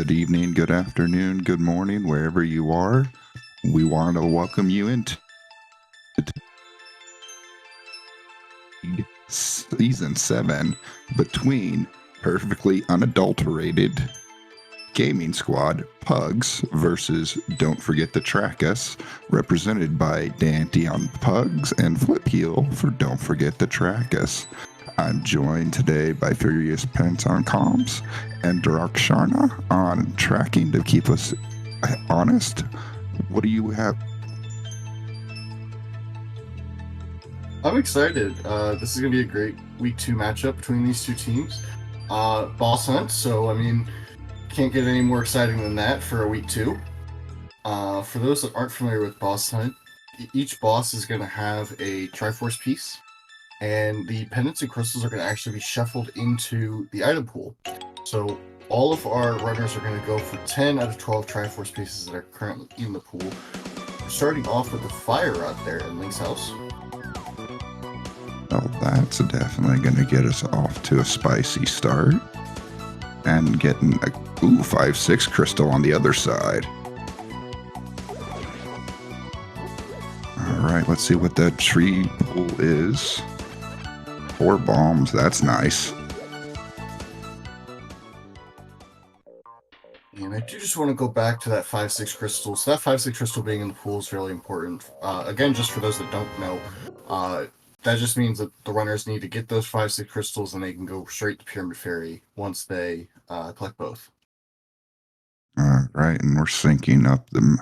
good evening, good afternoon, good morning, wherever you are. We want to welcome you into Season 7 between Perfectly Unadulterated Gaming Squad Pugs versus Don't Forget to Track Us, represented by Dante on Pugs and Flip Heel for Don't Forget to Track Us. I'm joined today by Furious Pence on comms and Darakshana on tracking to keep us honest. What do you have? I'm excited. This is going to be a great Week 2 matchup between these two teams. Boss Hunt, so I mean, can't get any more exciting than that for a Week 2. For those that aren't familiar with Boss Hunt, each boss is going to have a Triforce piece, and the pendants and crystals are going to actually be shuffled into the item pool. So all of our runners are going to go for 10 out of 12 Triforce pieces that are currently in the pool. We're starting off with the fire rod there in Link's house. Well, that's definitely going to get us off to a spicy start. And getting a 5-6 crystal on the other side. Alright, let's see what that tree pool is. 4 bombs, that's nice. And I do just want to go back to that 5-6 crystal. So that 5-6 crystal being in the pool is really important. Again, just for those that don't know, that just means that the runners need to get those 5-6 crystals and they can go straight to Pyramid Fairy once they collect both. Alright, and we're syncing up the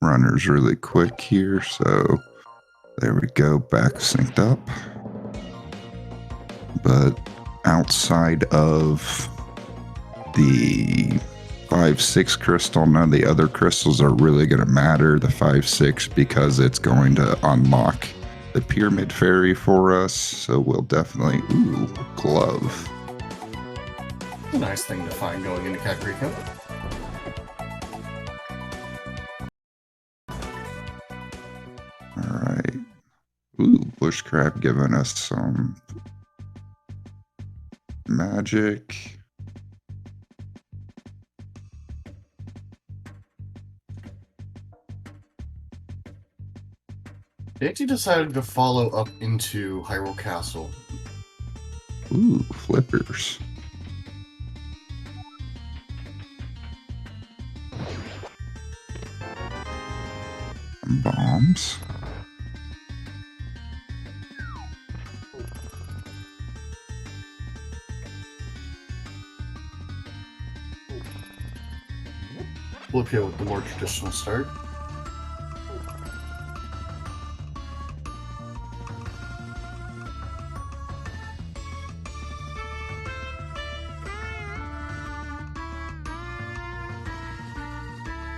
runners really quick here, so there we go, back synced up. But outside of the 5-6 crystal, none of the other crystals are really going to matter, the 5-6, because it's going to unlock the Pyramid Fairy for us, so we'll definitely... Ooh, glove. A nice thing to find going into Kakariko. Alright. Ooh, bush crab giving us some magic. They actually decided to follow up into Hyrule Castle. Ooh, flippers. Bombs. Flip here with the more traditional start.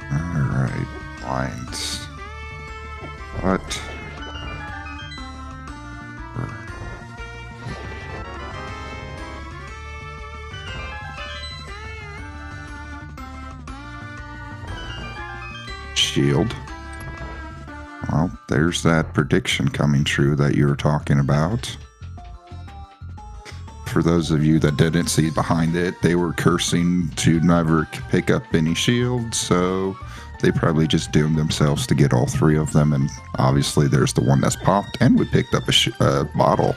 Alright, lines. What? Shield. Well, there's that prediction coming true that you were talking about. For those of you that didn't see behind it, they were cursing to never pick up any shields, so they probably just doomed themselves to get all 3 of them, and obviously there's the one that's popped, and we picked up a bottle.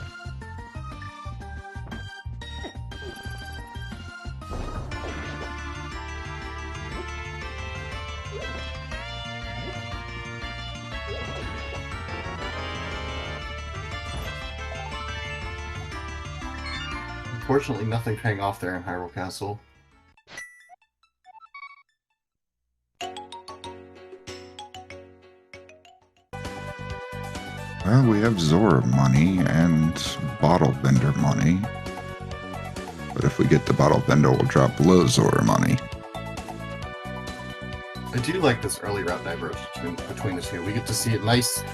Unfortunately, nothing paying off there in Hyrule Castle. Well, we have Zora money and bottle vendor money. But if we get the bottle vendor, we'll drop below Zora money. I do like this early route diversion between the two. We get to see a nice,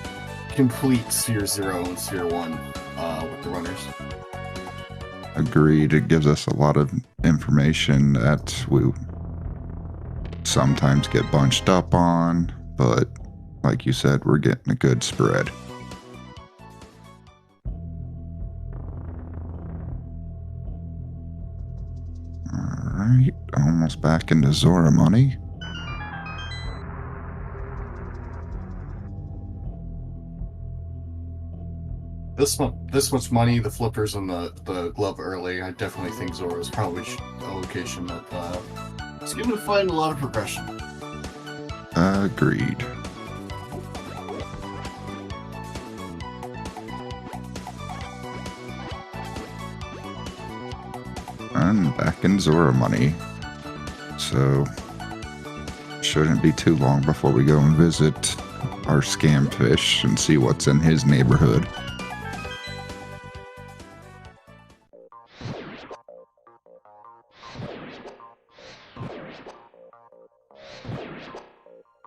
complete Sphere 0 and Sphere 1 with the runners. Agreed. It gives us a lot of information that we sometimes get bunched up on, but like you said, we're getting a good spread. All Alright, almost back into Zora money. This much money, the flippers and the glove early. I definitely think Zora's probably a location that it's going to find a lot of progression. Agreed. And back in Zora money. So, shouldn't be too long before we go and visit our scam fish and see what's in his neighborhood.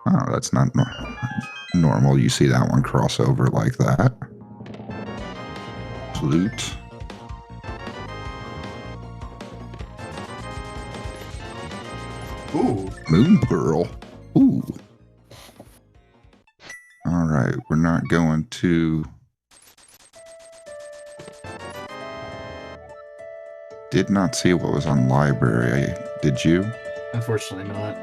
Oh, that's not normal. You see that one cross over like that. Flute. Ooh. Moon Pearl. Ooh. Alright, we're not going to... Did not see what was on library. Did you? Unfortunately not.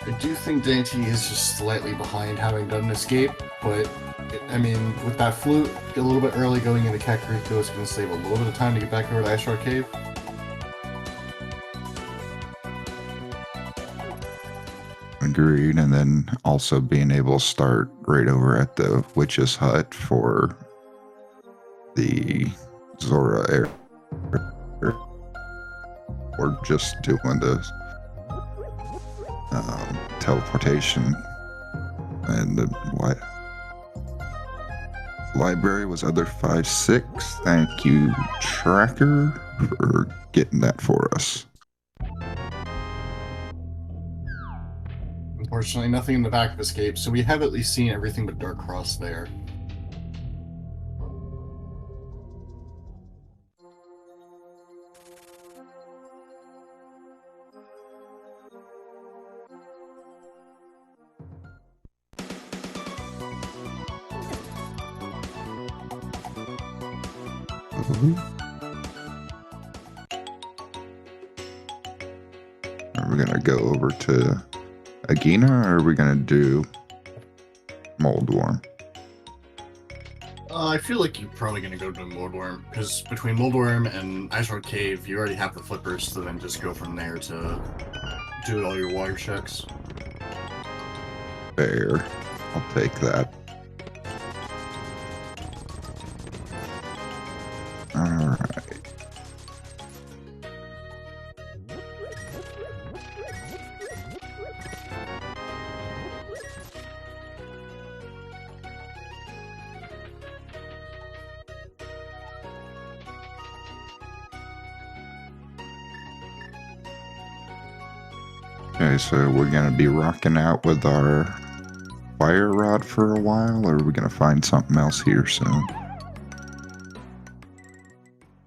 I do think Dainty is just slightly behind having done an escape, but I mean, with that flute a little bit early going into Kakariko is going to save a little bit of time to get back over to Ice Rock Cave. Agreed, and then also being able to start right over at the witch's hut for the Zora air, or just doing the teleportation. And the library was other 5-6. Thank you, Tracker, for getting that for us. Unfortunately, nothing in the back of Escape, so we have at least seen everything but Dark Cross there. Are we gonna go over to Agina, or are we gonna do Moldworm? I feel like you're probably going to go to Moldworm, because between Moldworm and Ice Rock Cave, you already have the flippers to then just go from there to do all your water checks. Fair. I'll take that. Alright. Okay, so we're gonna be rocking out with our fire rod for a while, or are we gonna find something else here soon?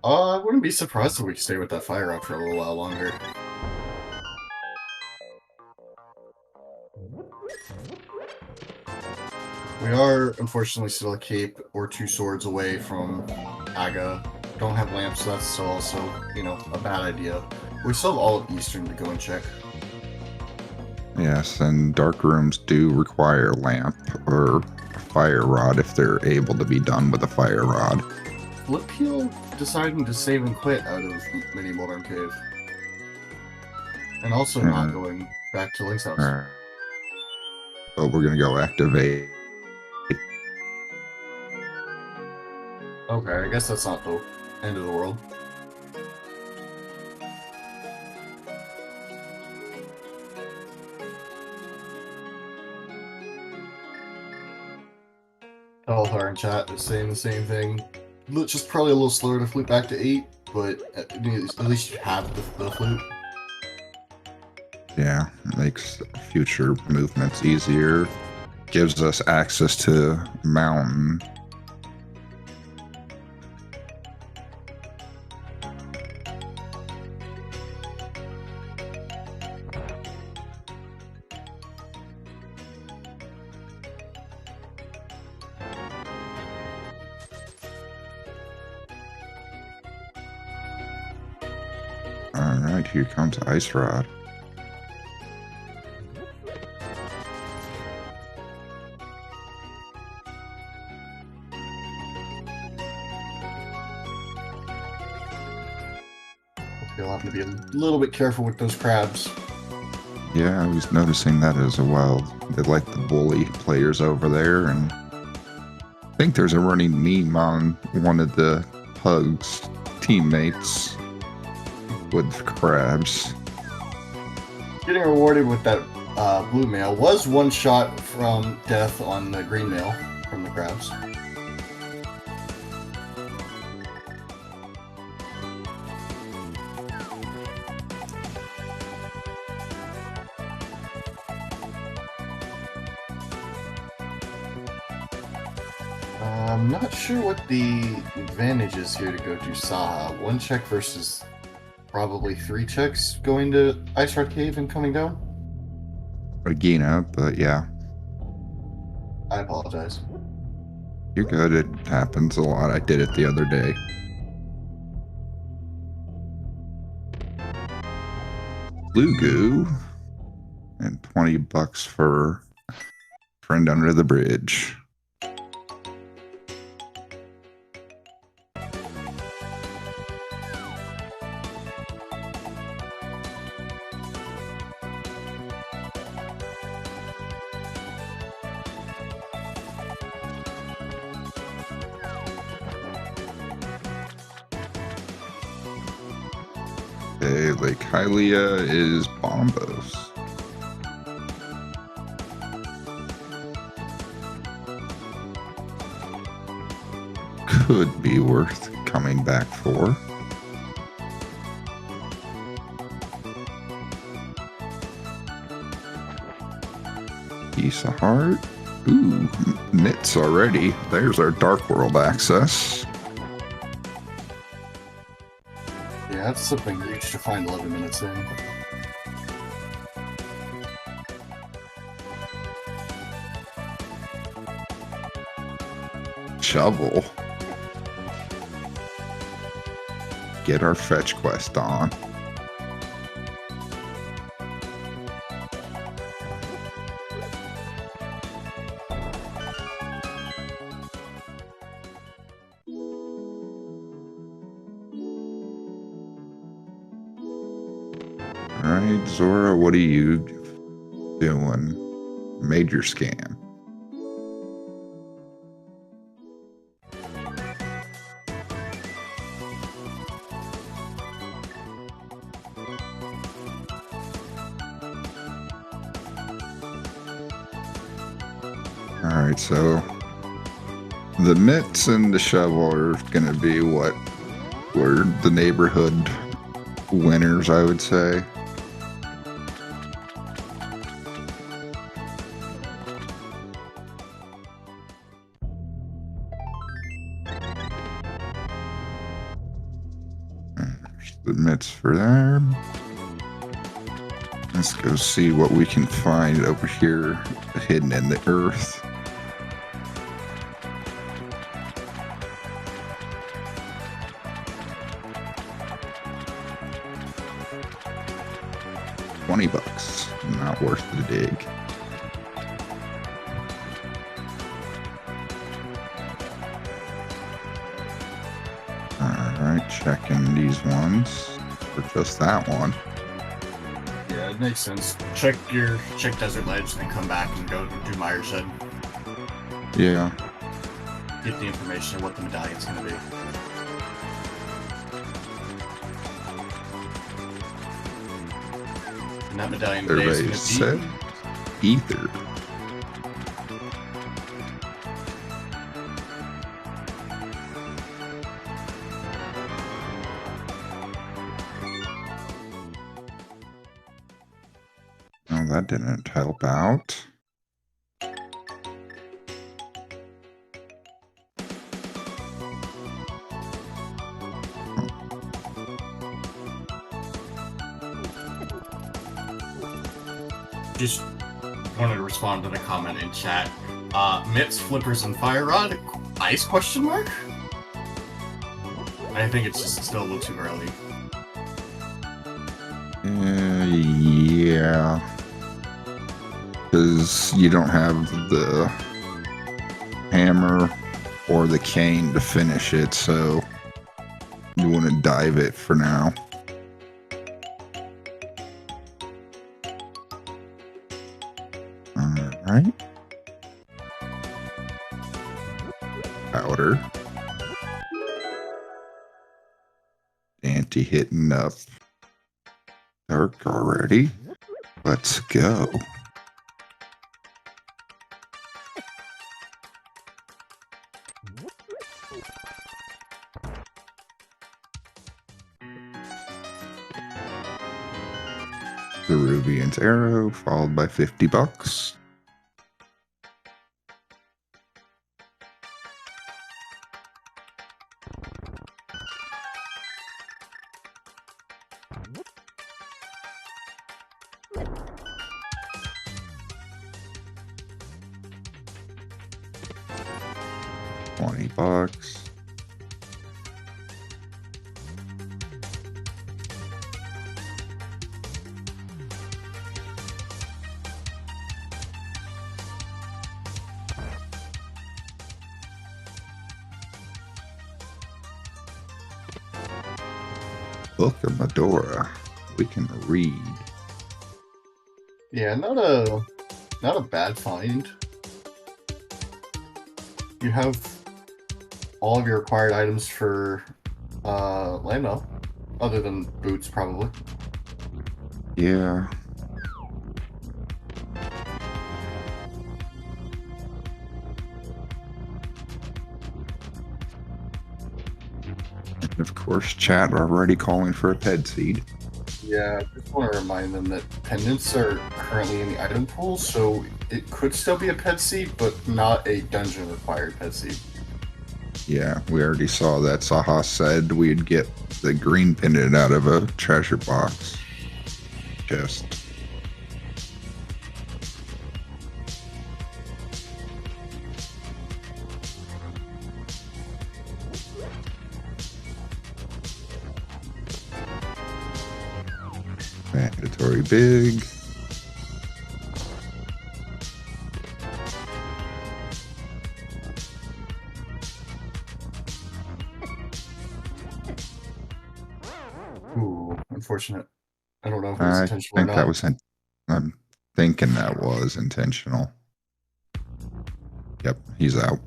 I wouldn't be surprised if we stay with that fire rod for a little while longer. We are, unfortunately, still a cape or 2 swords away from Aga. Don't have lamps, so that's still also, you know, a bad idea. We still have all of Eastern to go and check. Yes, and dark rooms do require lamp or fire rod if they're able to be done with a fire rod. Flip Heel deciding to save and quit out of Mini Moldworm Cave. And also not going back to Link's house. But we're gonna go activate. Okay, I guess that's not the end of the world. Althar in chat is saying the same thing. Just probably a little slower to flute back to 8, but at least you have the flute. Yeah, makes future movements easier. Gives us access to mountain. Alright, here comes Ice Rod. You'll have to be a little bit careful with those crabs. Yeah, I was noticing that as well. They like to bully players over there, and I think there's a running meme on one of the Pugs teammates with crabs. Getting rewarded with that blue mail was one shot from death on the green mail from the crabs. I'm not sure what the advantage is here to go to Saha. 1 check versus probably 3 checks going to Ice Rod Cave and coming down. Regina, but yeah. I apologize. You're good. It happens a lot. I did it the other day. Blue goo. And $20 for Friend Under the Bridge. Okay, Lake Hylia is Bombos. Could be worth coming back for. Piece of Heart. Ooh, Mitts already. There's our Dark World access. Yeah, that's something huge to find 11 minutes in. Shovel. Get our fetch quest on. Alright, Zora, what are you doing? Major scam. Alright, so the mitts and the shovel are gonna be what were the neighborhood winners, I would say. There's the mitts for there. Let's go see what we can find over here hidden in the earth. $20. Not worth the dig. Alright, checking these ones for just that one. Yeah, it makes sense. Check Desert Ledge and then come back and go do Meyer Shed. Yeah. Get the information of what the medallion's gonna be. And that medallion today is Everybody's set. gonna be Ether. Oh, that didn't help out. Just wanted to respond to the comment in chat. Mitts, Flippers, and Fire Rod? Ice question mark? I think it's just still a little too early. Yeah. Because you don't have the hammer or the cane to finish it, so you want to dive it for now. Alright. Powder. Ante hitting up dark already. Let's go. Peruvian's arrow, followed by $50. $20. Book of Medora. We can read. Yeah, not a bad find. You have all of your required items for Lando, other than boots, probably. Yeah. And of course, chat already calling for a ped seed. Yeah, I just want to remind them that pendants are currently in the item pool, so it could still be a pet seed, but not a dungeon required pet seed. Yeah, we already saw that. Saha said we'd get the green pendant out of a treasure box. Just. Mandatory big. Ooh, unfortunate. I don't know if it was I intentional or think not. that was. I'm thinking that was intentional. Yep, he's out.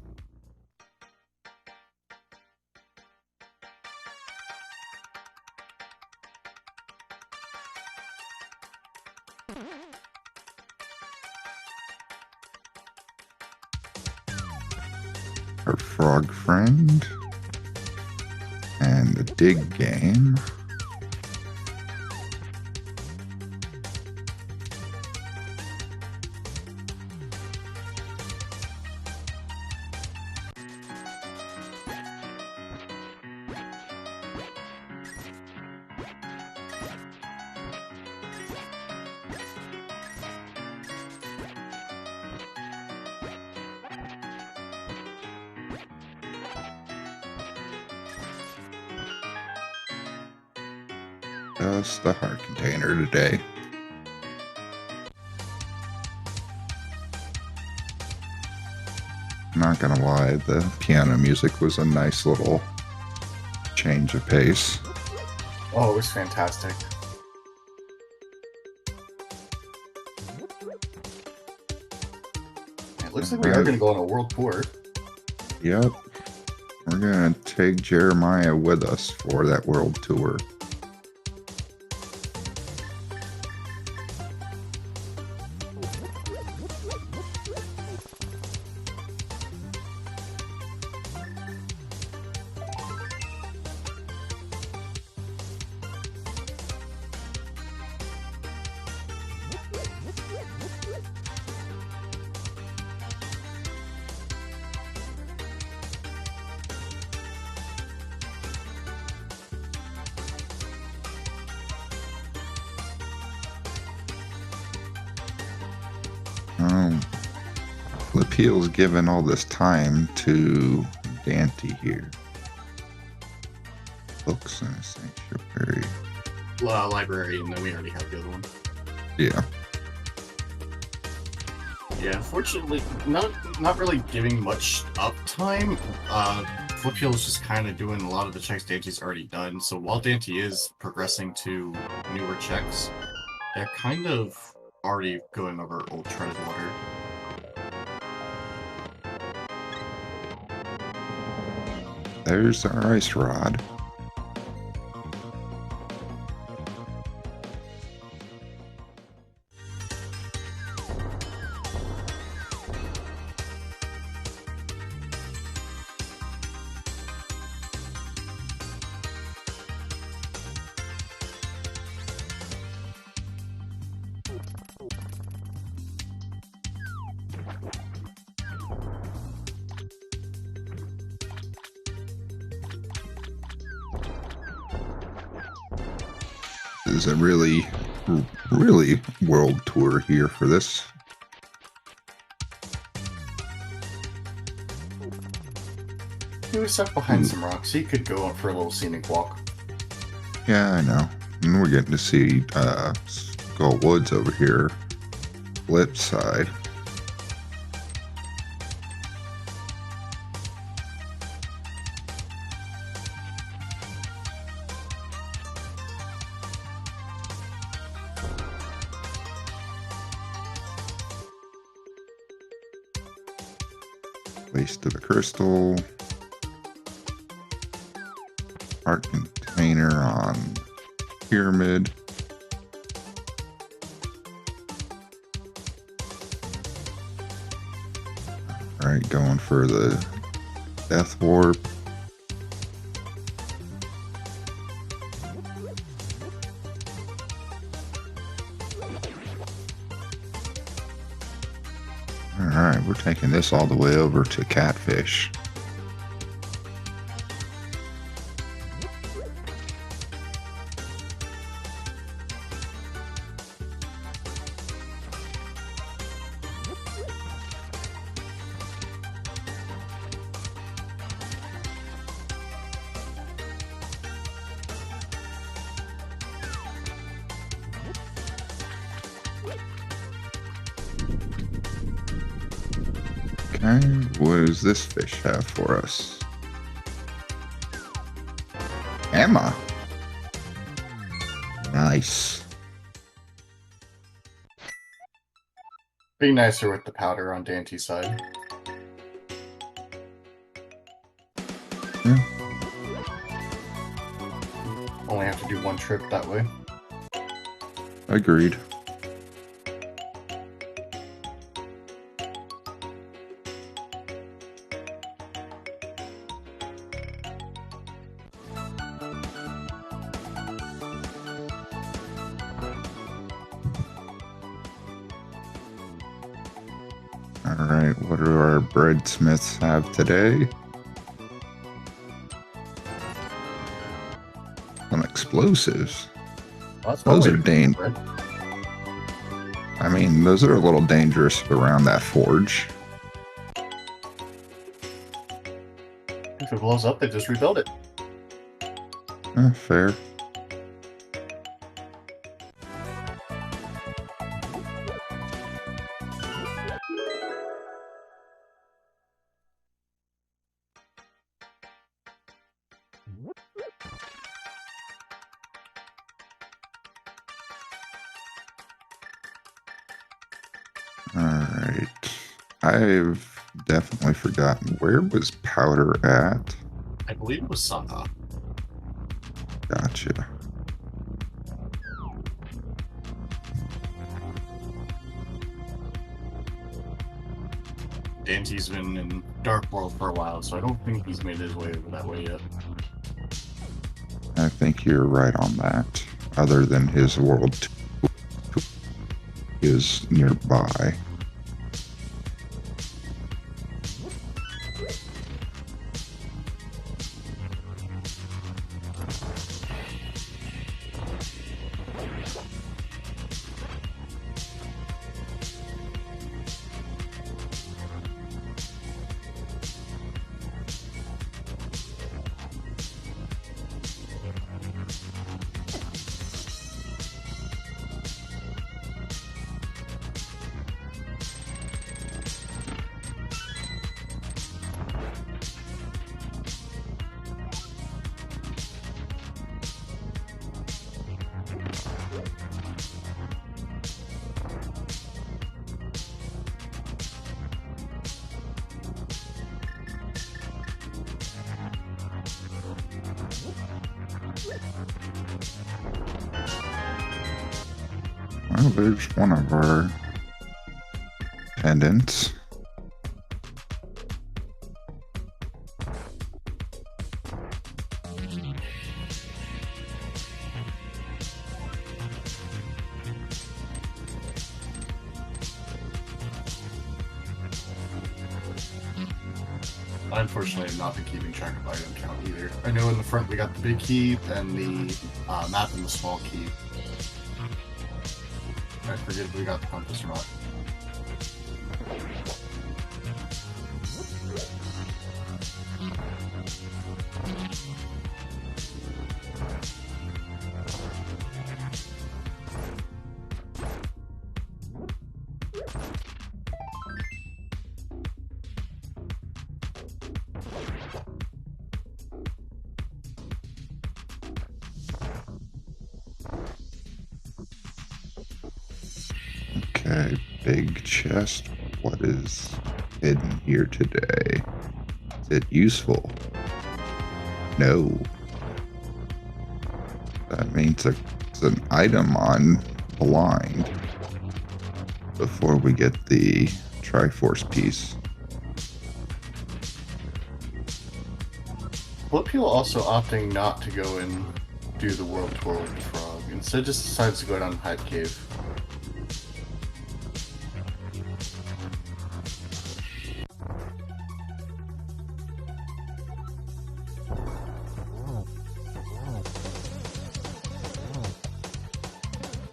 Her frog friend. And the dig game. Just the heart container today. Not gonna lie, the piano music was a nice little change of pace. Oh, it was fantastic. It looks like we are going to go on a world tour. Yep. We're gonna take Jeremiah with us for that world tour. Lapille's given all this time to Dante here. Books in a sanctuary. library, and then we already have the other one. Yeah. Yeah, unfortunately, not really giving much uptime. Flipheel is just kind of doing a lot of the checks Dante's already done. So while Dante is progressing to newer checks, they're kind of already going over old treaded water. There's our ice rod. This is a really world tour here for this. He was stuck behind some rocks. He could go up for a little scenic walk. Yeah, I know. And we're getting to see Skull Woods over here. Flip side. Place to the crystal. Art container on pyramid. Alright, going for the death warp. Alright, we're taking this all the way over to Catfish. Okay, what does this fish have for us? Emma. Nice. Be nicer with the powder on Dante's side. Yeah. Only have to do one trip that way. Agreed. Alright, what do our breadsmiths have today? Some explosives. Well, that's Those one are way to cook bread. I mean, those are a little dangerous around that forge. If it blows up, they just rebuild it. Fair. Alright. I've definitely forgotten. Where was Powder at? I believe it was Sangha. Gotcha. Dante's been in Dark World for a while, so I don't think he's made his way over that way yet. I think you're right on that. Other than his world is nearby. there's one of our pendants. I unfortunately have not been keeping track of item count either. I know in the front we got the big key, then the map and the small key. I forget if we got the compass or not. Okay, big chest. What is hidden here today? Is it useful? No. That means it's an item on blind before we get the Triforce piece. Flipio also opting not to go and do the world tour with the frog. Instead just decides to go down Hype Cave.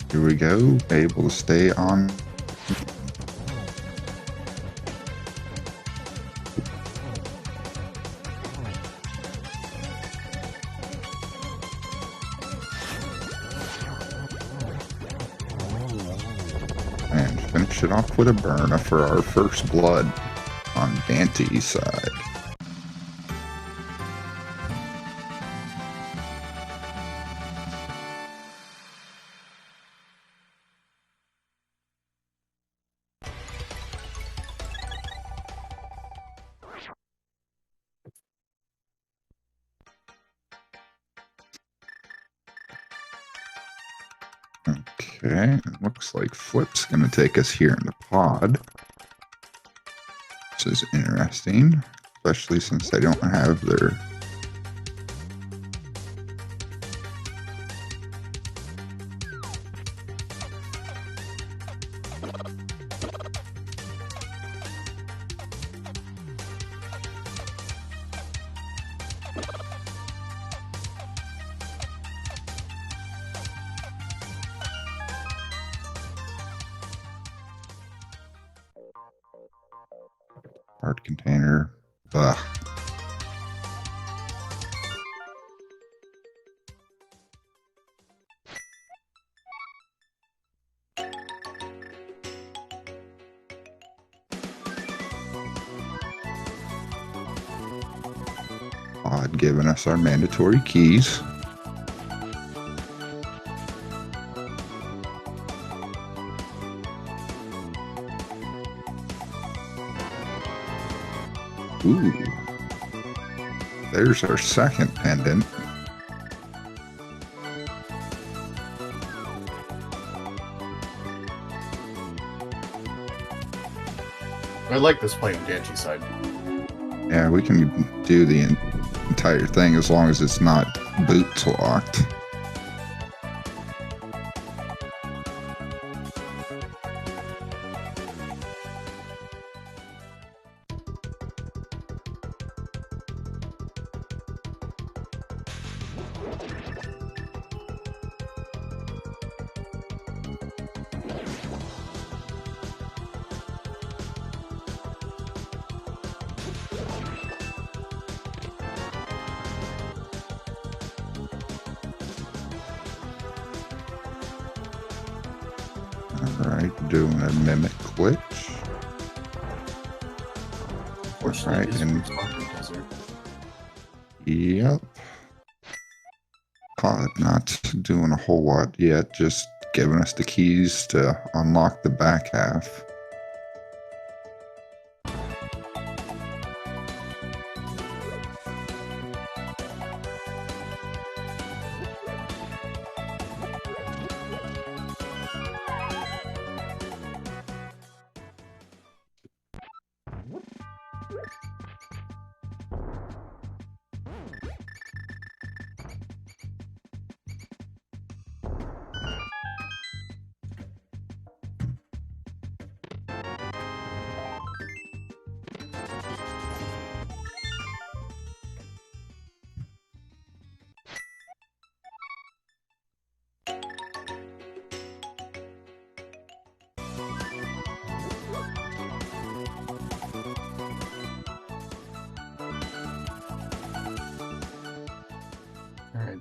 Here we go, able to stay on. And finish it off with a burner for our first blood on Dante's side. Okay, looks like Flip's going to take us here in the pod. This is interesting, especially since they don't have their... hard container. Ugh. Odd giving us our mandatory keys. Ooh. There's our second pendant. I like this play on Dante's side. Yeah, we can do the entire thing as long as it's not boots locked. Alright, doing a mimic glitch. Fortunately, Alright, and desert. yep. Pod not doing a whole lot yet, just giving us the keys to unlock the back half.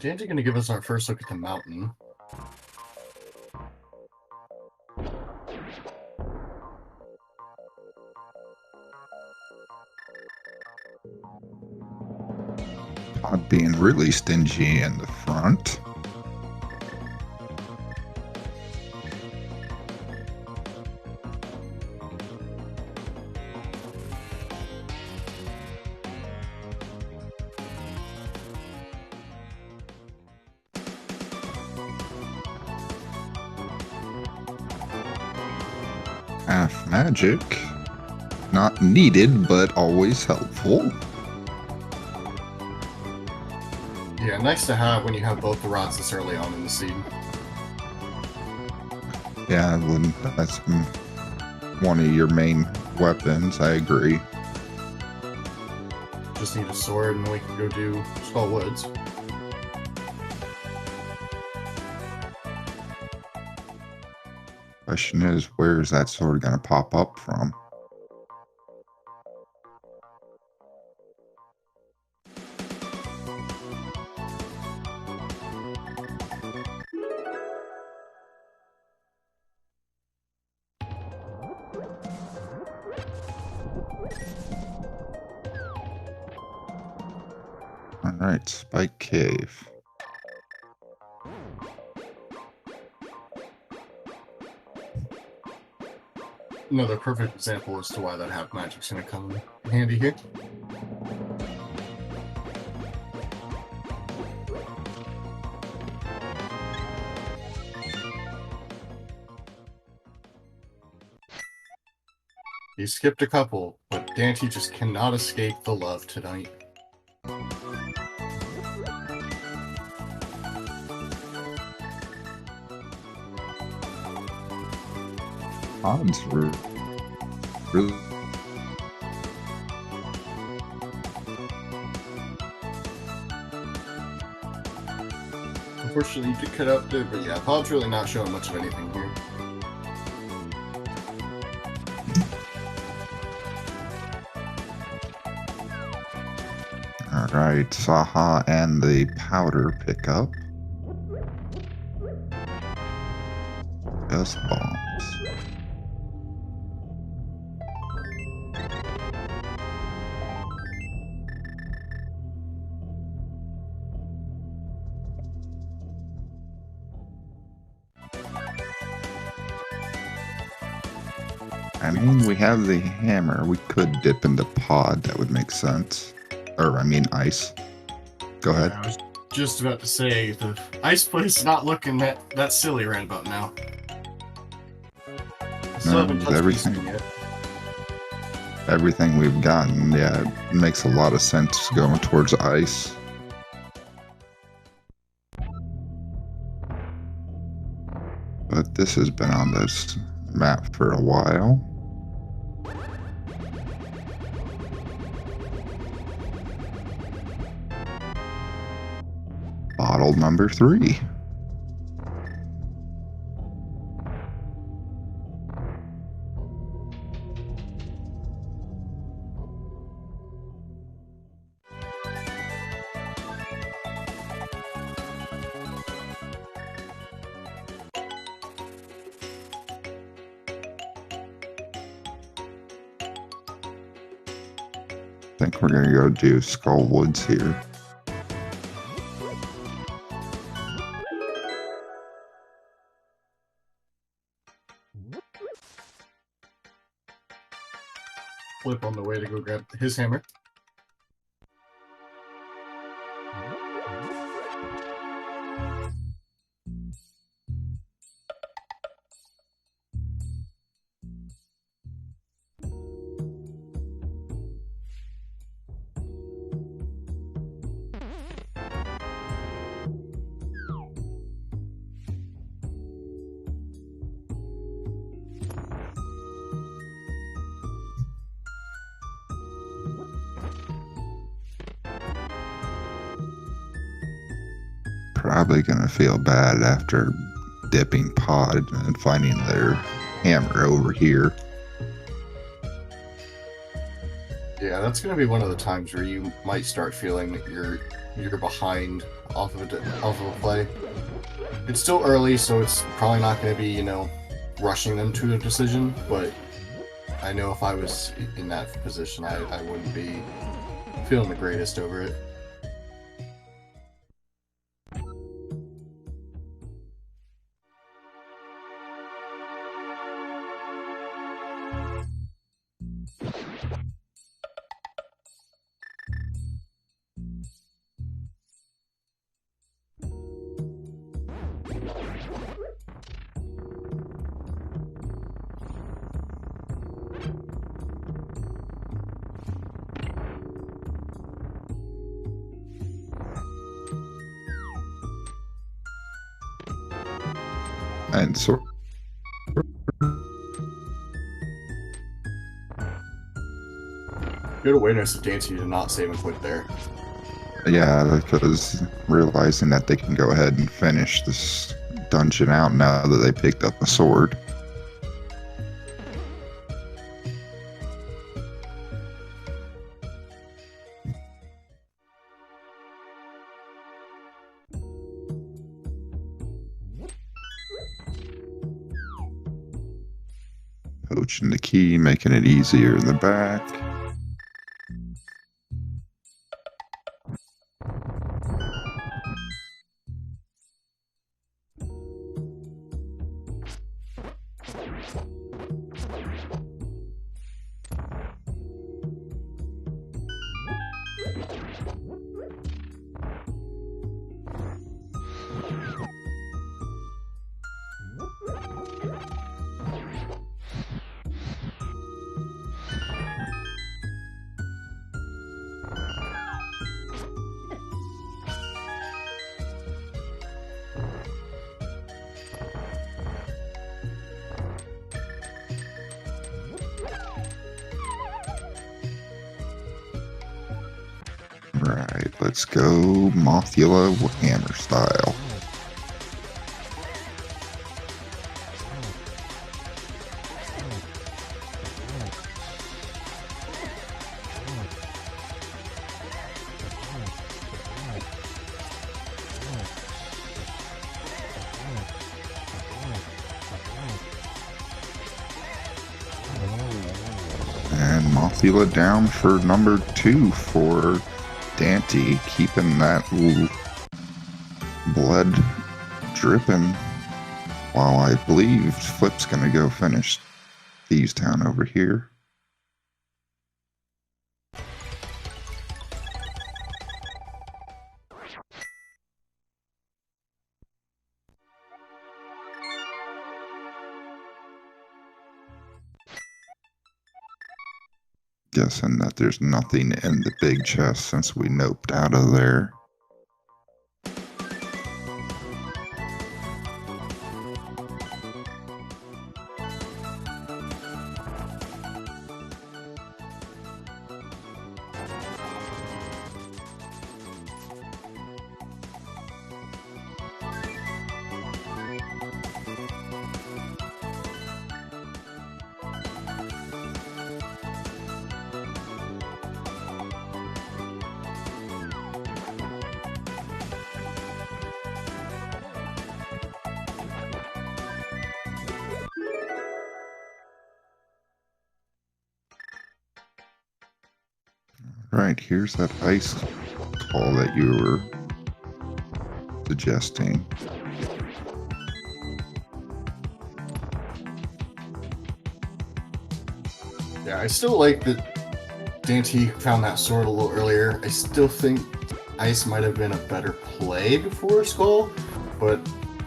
Dan's going to give us our first look at the mountain. Pod being really stingy in the front. Half magic. Not needed, but always helpful. Yeah, nice to have when you have both the rods this early on in the scene. Yeah, that's one of your main weapons, I agree. Just need a sword and we can go do Skull Woods. Question is, where is that sword going to pop up from? Alright, Spike Cave. Another perfect example as to why that half magic's going to come in handy here. He skipped a couple, but Dante just cannot escape the love tonight. Odds were really. Unfortunately, you did cut out there, but yeah, Pod's really not showing much of anything here. Alright, Saha and the powder pickup. Just bombs. I mean, we have the hammer. We could dip into pod. That would make sense. Or, I mean, ice. Go ahead. I was just about to say, the ice place is not looking that silly right about now. Still haven't touched everything. yet. Everything we've gotten, yeah, it makes a lot of sense going towards ice. But this has been on this map for a while. Bottle number 3. I think we're gonna go do Skull Woods here. Flip on the way to go grab his hammer. Probably gonna feel bad after dipping pod and finding their hammer over here. Yeah, that's going to be one of the times where you might start feeling that you're behind off of a play. It's still early, so it's probably not going to be, you know, rushing them to a decision, but I know if I was in that position, I wouldn't be feeling the greatest over it. And so Good awareness of Dancy to not save and quit there. yeah, because realizing that they can go ahead and finish this dungeon out now that they picked up a sword. Poaching the key, making it easier in the back. Right, let's go Mothula hammer style. And Mothula down for number 2 for Dante, keeping that blood dripping while I believe Flip's going to go finish Thieves Town over here. Guessing that there's nothing in the big chest since we noped out of there. Right, here's that ice call that you were suggesting. Yeah, I still like that Dante found that sword a little earlier. I still think ice might have been a better play before Skull, but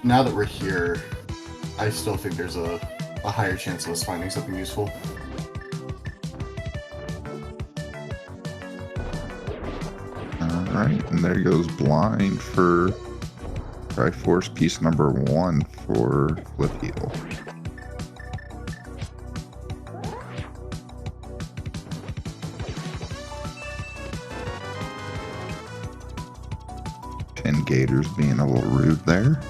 now that we're here, I still think there's a higher chance of us finding something useful. Alright, and there goes blind for Triforce piece number 1 for Flip Heal. Ten Gators being a little rude there.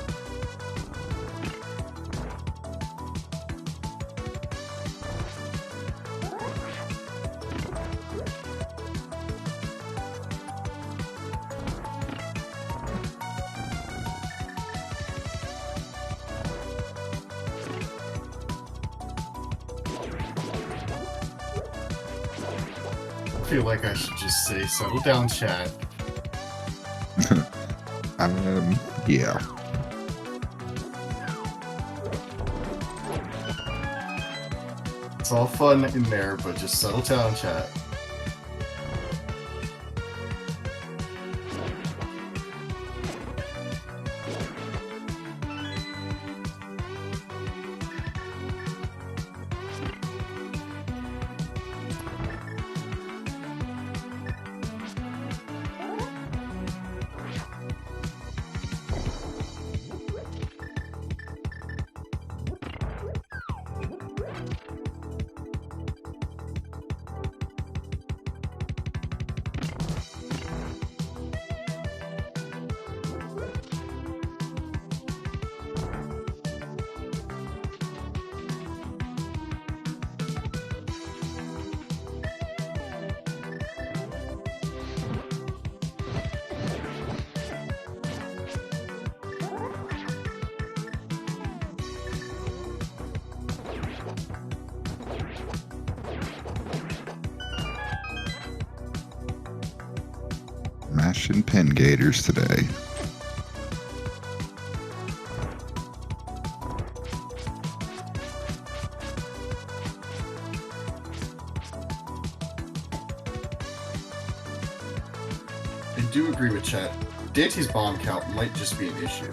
feel like I should just say, settle down, chat. Yeah. It's all fun in there, but just settle down, chat. Mashing pin gators today. I do agree with chat. Dante's bomb count might just be an issue.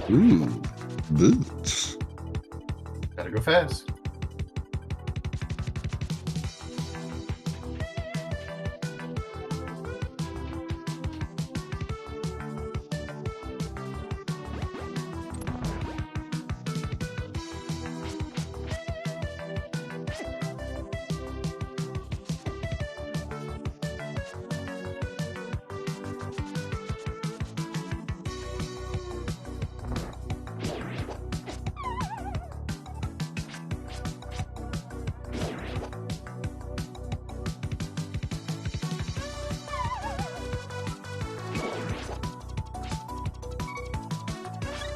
Ooh, boots. Gotta go fast.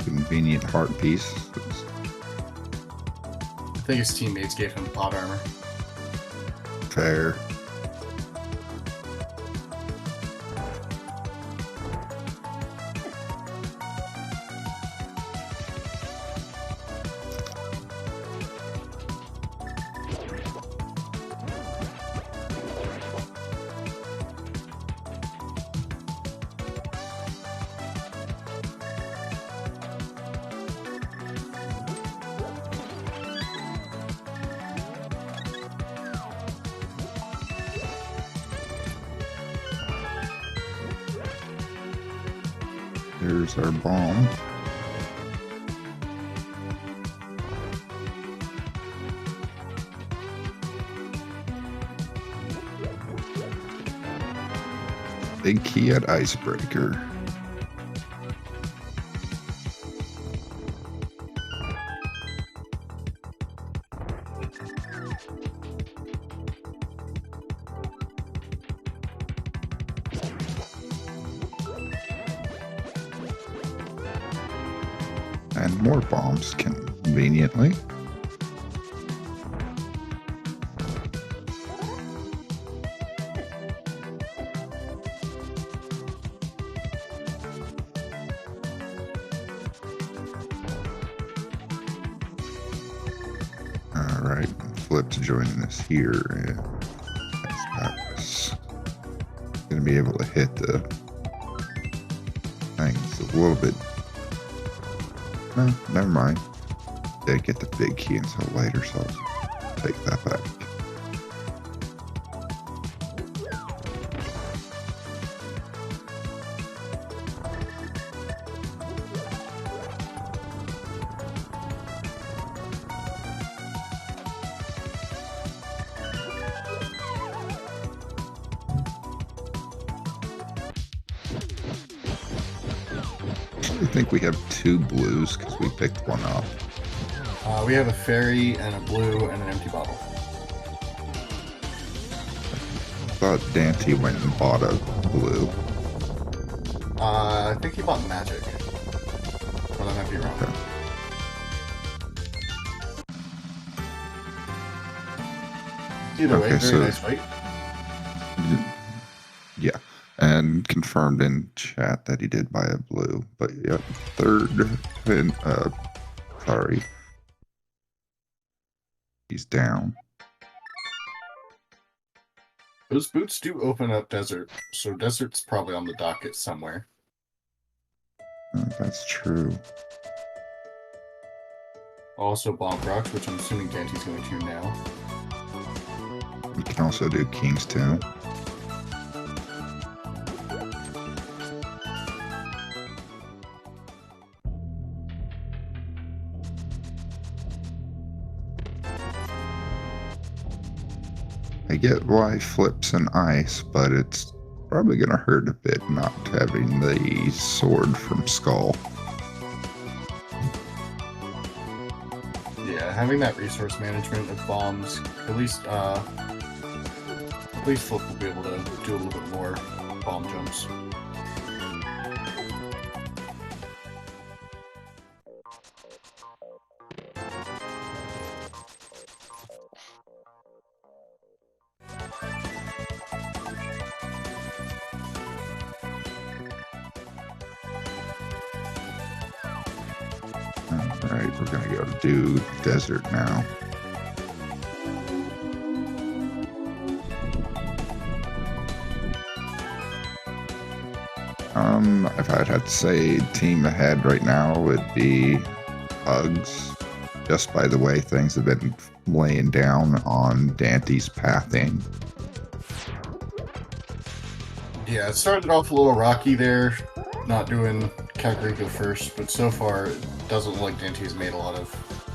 Convenient heart piece. I think his teammates gave him plot armor. Fair. There's our bomb. Think he had icebreaker. And more bombs conveniently. Alright, Flip's joining us here. That's gonna be able to hit the things a little bit No, never mind. Didn't get the big key until later, so I'll take that back. I think we have 2 blues because we picked one up. We have a fairy and a blue and an empty bottle. I thought Dante went and bought a blue. I think he bought magic. But I might be wrong. Okay. Either way, Okay, very nice fight. Yeah, and confirmed in chat that he did buy a blue. But yep, third pin. Sorry, he's down. Those boots do open up desert, so desert's probably on the docket somewhere. That's true. Also bomb rocks, which I'm assuming Dante's going to now. You can also do King's too. I get why flips and ice, but it's probably going to hurt a bit not having the sword from Skull. Yeah, having that resource management of bombs, at least Flip will be able to do a little bit more bomb jumps. Alright, we're going to go do desert now. If I'd have to say team ahead right now would be Hugs, just by the way things have been laying down on Dante's pathing. Yeah, it started off a little rocky there, not doing Kakariko first, but so far it doesn't look like Dante's made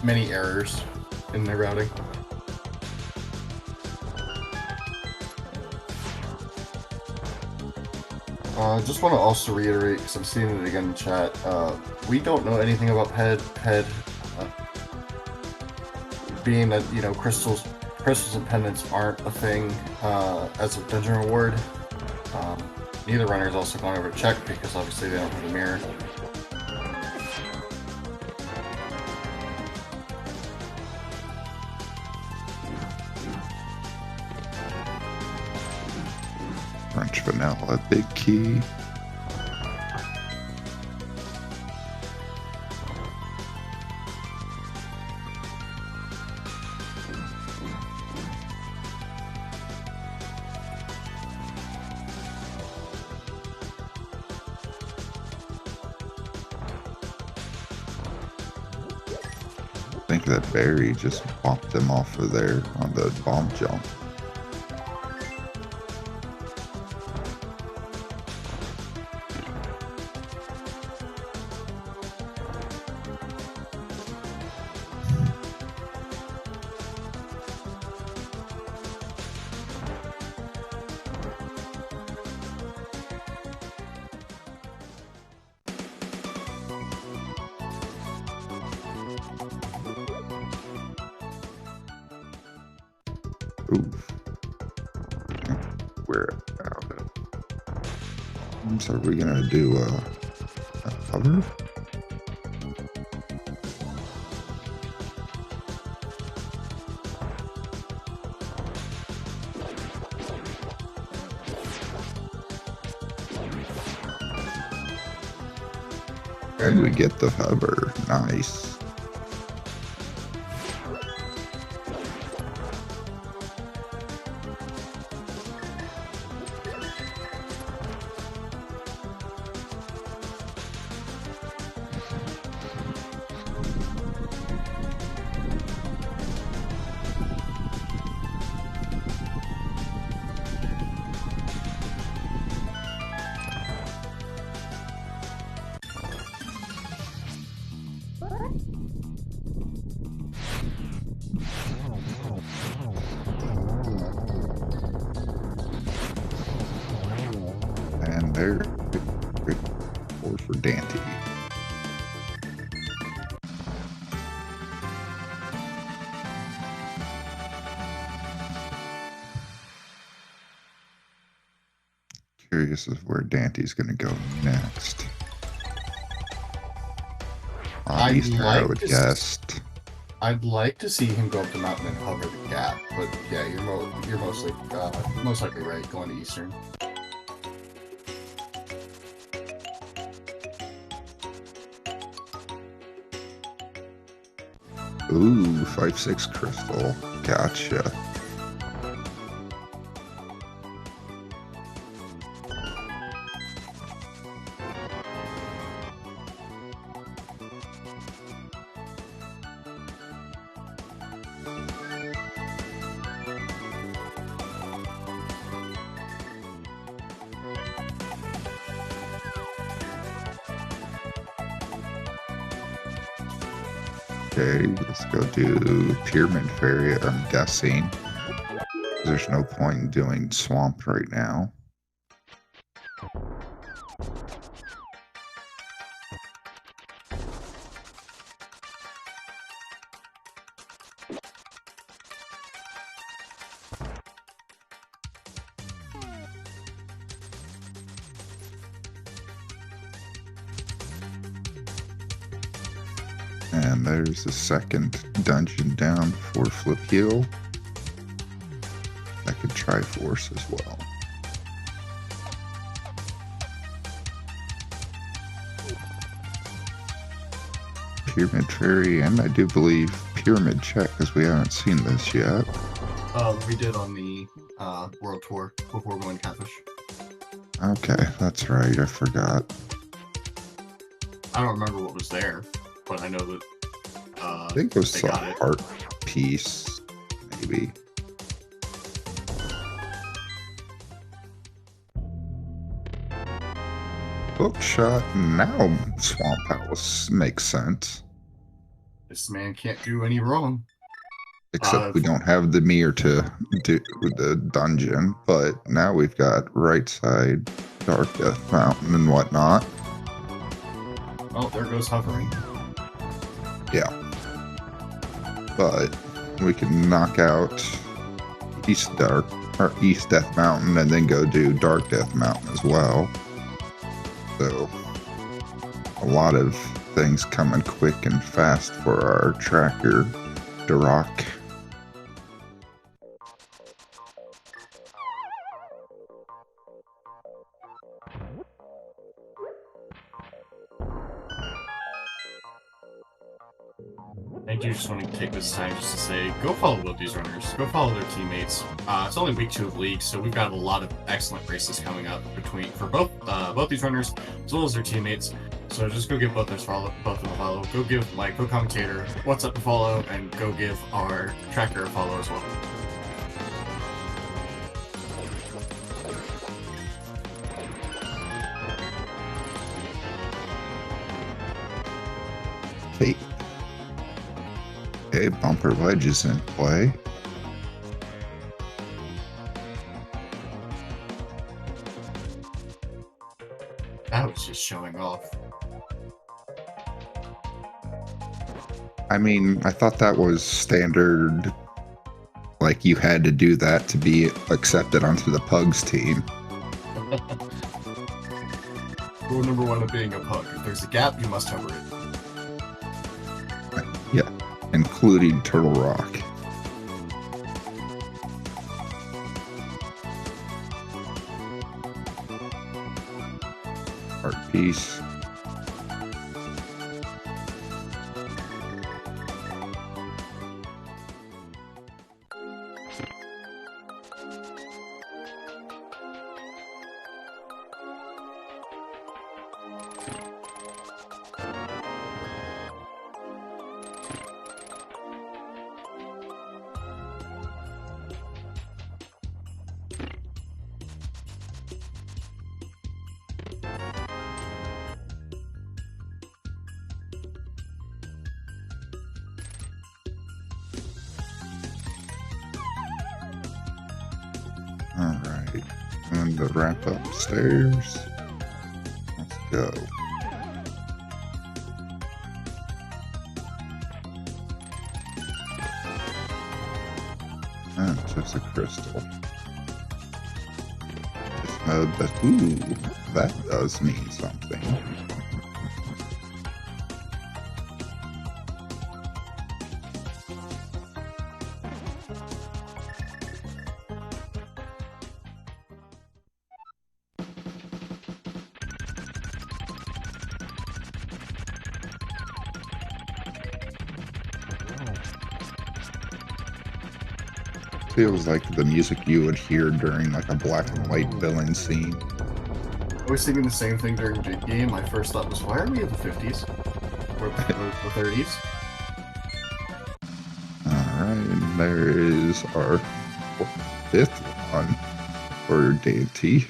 many errors in their routing. Just want to also reiterate, because I'm seeing it again in chat, we don't know anything about Ped, being that, you know, crystals and pendants aren't a thing as a dungeon reward. Neither runner is also going over to check, because obviously they don't have the mirror. French vanilla, big key. I think that berry just popped them off of there on the bomb jump. Oof. We're out of. So are we gonna do a hover? And we get the hover. Nice. there. Great score for Dante. Curious of where Dante's going to go next. Eastern, I would guess. I'd like to see him go up the mountain and hover the gap, but yeah, you're most likely right, going to Eastern. Ooh, 5-6 crystal. Gotcha. Okay, let's go do Pyramid Fairy, I'm guessing. There's no point in doing Swamp right now. And there's the second dungeon down for Flip Heal. I could try Force as well. Pyramid Fairy, and I do believe Pyramid Check, because we haven't seen this yet. We did on the World Tour before going Catfish. Okay, that's right, I forgot. I don't remember what was there, but I know that I think it was a heart piece, maybe. Bookshot, now Swamp House makes sense. This man can't do any wrong. Except we don't have the mirror to do the dungeon, but now we've got right side, Dark Death Mountain and whatnot. Oh, there goes hovering. Yeah. But we can knock out East Death Mountain and then go do Dark Death Mountain as well. So a lot of things coming quick and fast for our tracker, Duroc. I do just want to take this time just to say, go follow both these runners. Go follow their teammates. It's only week 2 of League, so we've got a lot of excellent races coming up for both these runners as well as their teammates. So just go give both of them a follow. Go give my co-commentator what's up to follow, and go give our tracker a follow as well. Hey. Okay, bumper ledge is in play. That was just showing off. I mean, I thought that was standard. Like, you had to do that to be accepted onto the Pugs team. Rule number 1 of being a pug: if there's a gap, you must hover it. Yeah, including Turtle Rock. Art piece. Alright, and the wrap upstairs. go. Just a crystal. This mode, but ooh, that does mean something. Feels like the music you would hear during like a black and white villain scene. I was thinking the same thing during Big Game. My first thought was, why are we in the 50s? Or the 30s? Alright, and there is our fifth one for deity.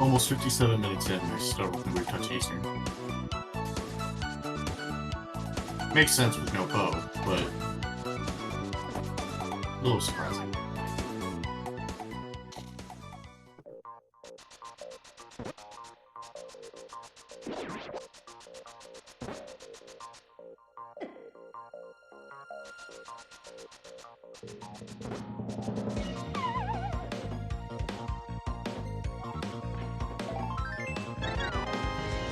Almost 57 minutes in, we're still when we touch Eastern. Makes sense with no bow, but a little surprising.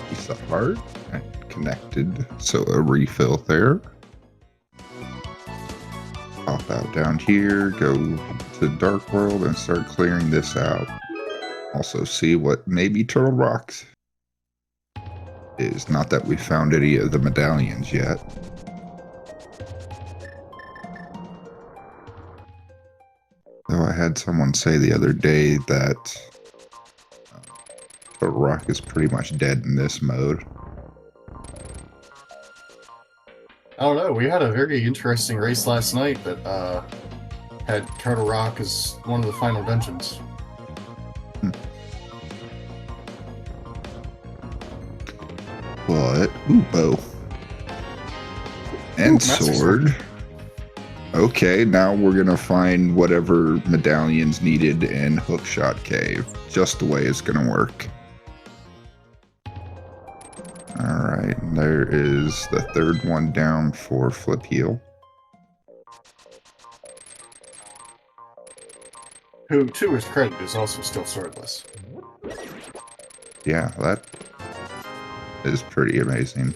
Piece of heart and connected, so a refill there. Pop out down here, go to Dark World and start clearing this out. Also see what maybe Turtle Rock is. Not that we found any of the medallions yet. Though I had someone say the other day that Turtle Rock is pretty much dead in this mode. I don't know. We had a very interesting race last night that had Turtle Rock as one of the final dungeons. But, ooh, bow. And sword. Okay, now we're gonna find whatever medallions needed in Hookshot Cave. Just the way it's gonna work. Alright, there is the third one down for Flip Heal. Who, to his credit, is also still swordless. Yeah, that is pretty amazing.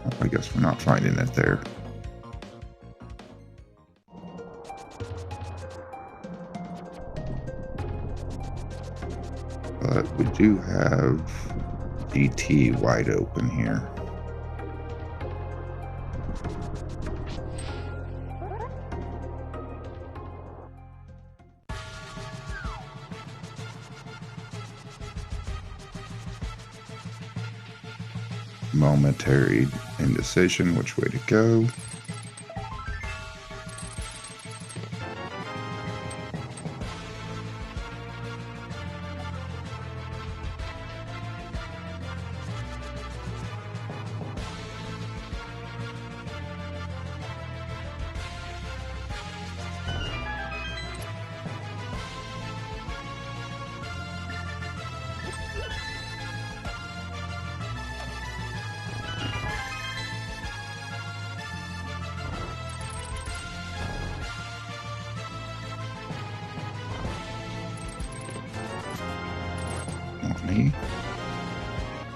Oh, I guess we're not finding it there. But we do have GT wide open here. Momentary indecision, which way to go.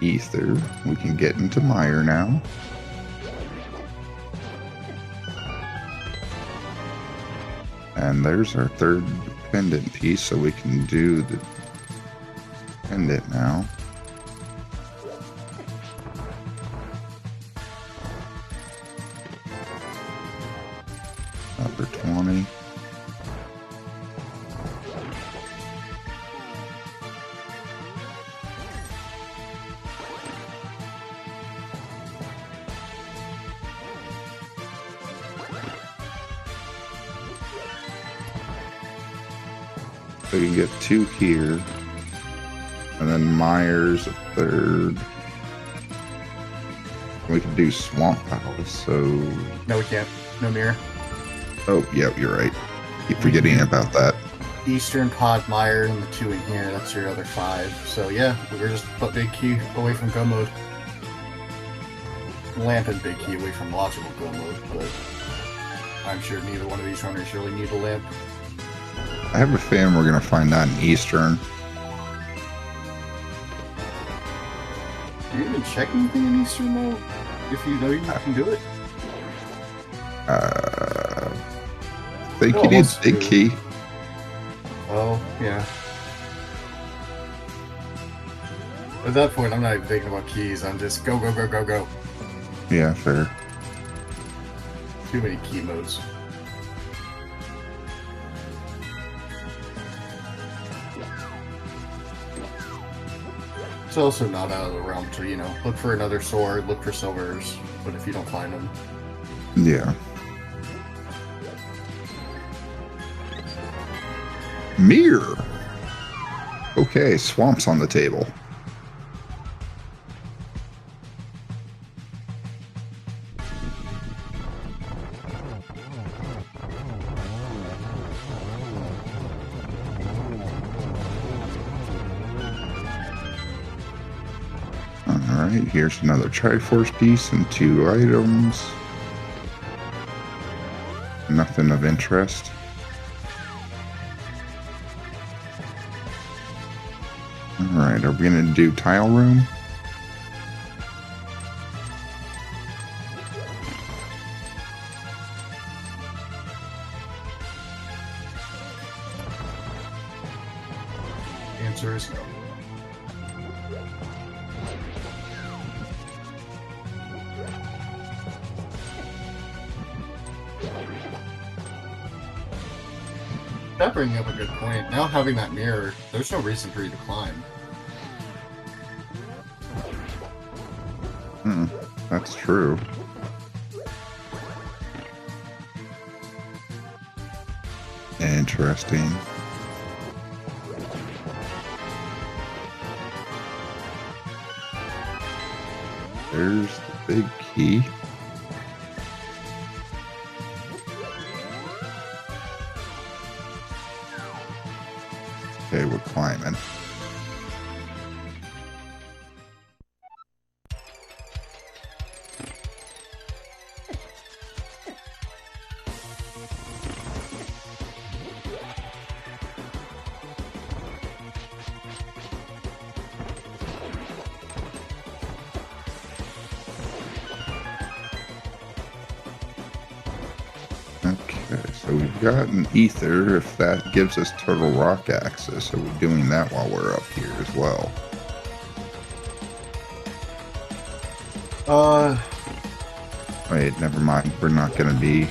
Ether. We can get into Mire now. And there's our third pendant piece, so we can do the pendant now. Number 20. We can get 2 here. And then Myers a third. We can do Swamp Palace, so... No, we can't. No mirror. Oh, yep, you're right. Keep forgetting about that. Eastern, Pod, Meyer, and the 2 in here. That's your other 5. So yeah, we're just put Big Key away from go mode. Lamp and Big Key away from logical go mode, but I'm sure neither one of these runners really need a lamp. I have a feeling we're going to find that in Eastern. Do you even check anything in Eastern mode? If you know you can do it? I think No, you need let's Big do- Key. Oh, yeah. At that point, I'm not even thinking about keys. I'm just go, go, go, go, go. Yeah, fair. Too many key modes. It's also not out of the realm to, you know, look for another sword, look for silvers, but if you don't find them, Yeah. Mirror. Okay, Swamp's on the table. Alright, here's another Triforce piece and 2 items. Nothing of interest. Alright, are we gonna do tile room? the answer is no. That bringing up a good point. Now having that mirror, there's no reason for you to climb. That's true. Interesting. There's the big key. Okay, we're climbing. Okay, so we've got an ether. If that gives us Turtle Rock access, so we're doing that while we're up here as well. Wait, never mind. We're not going to be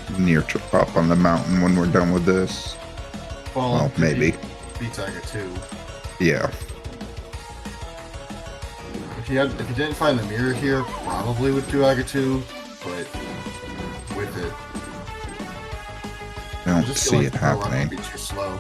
up on the mountain when we're done with this. Well, maybe. Beats Tiger 2. Yeah. If you didn't find the mirror here, probably would do Aga 2, but with it, I don't just see feel like it the Turtle Rock happening. would be too slow.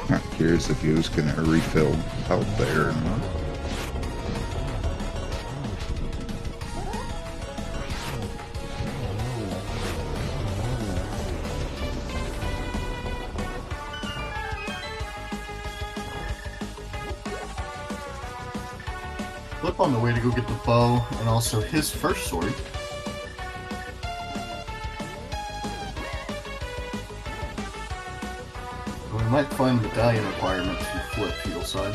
Not curious if he was going to refill health there or not. Flip on the way to go get the bow and also his first sword. Going I might find medallion requirement to flip heel side.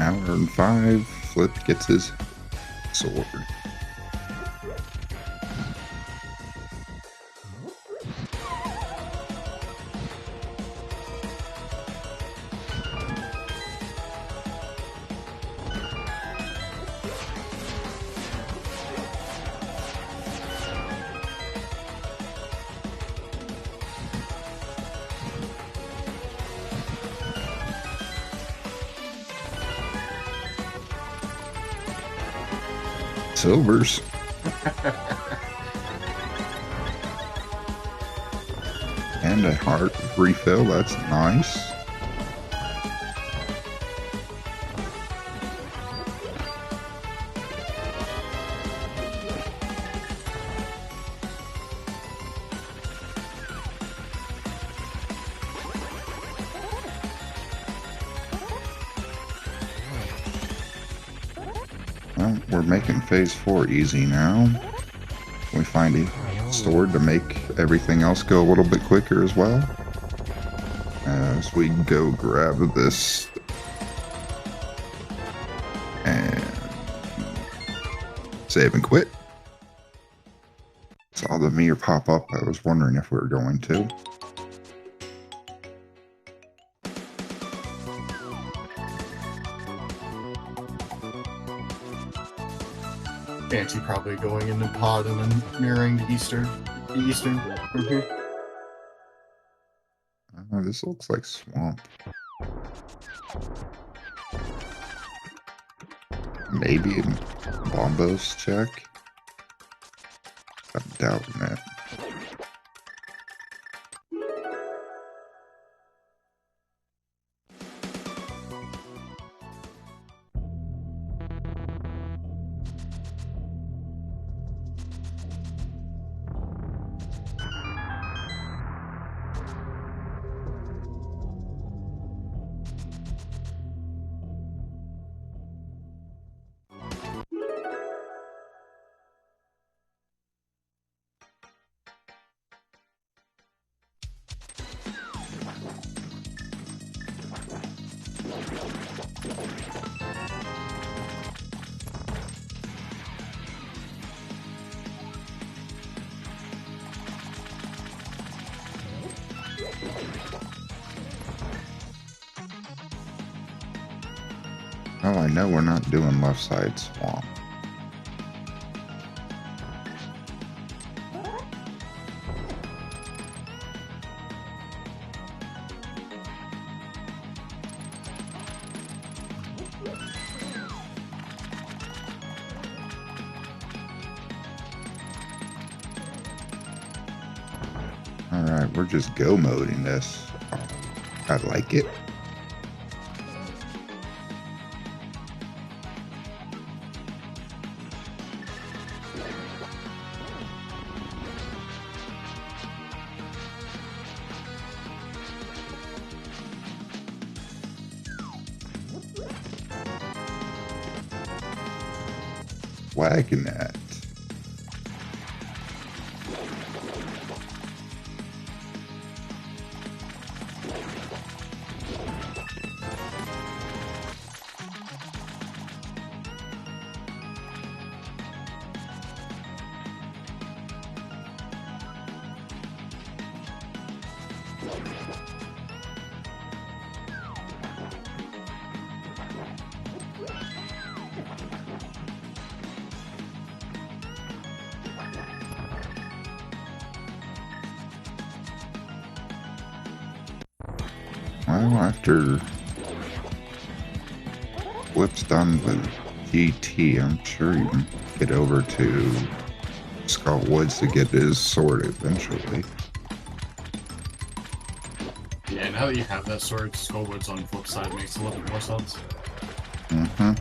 Hour and 5, Flip gets his sword. Silvers. And a heart refill, that's nice. Well, we're making phase 4 easy now. We find a sword to make everything else go a little bit quicker as well. As we go grab this and save and quit. Saw the meter pop up. I was wondering if we were going to. Fancy probably going into pod and then mirroring the eastern from here. This looks like swamp. Maybe a Bombos check? I'm doubting it. Oh, I know we're not doing left side swamp. Alright, we're just go moding this. I like it. Wagging that. Well, after Flip's done with GT, I'm sure you can get over to Skull Woods to get his sword eventually. Yeah, now that you have that sword, Skullwood's on the flip side makes a little bit more sense. Mm-hmm.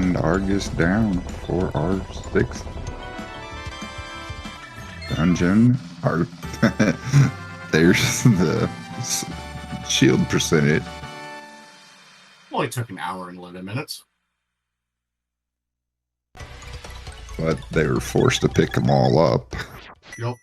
And Argus down for our 6th dungeon. There's the shield percentage. Only took an hour and 11 minutes. But they were forced to pick them all up. Yep.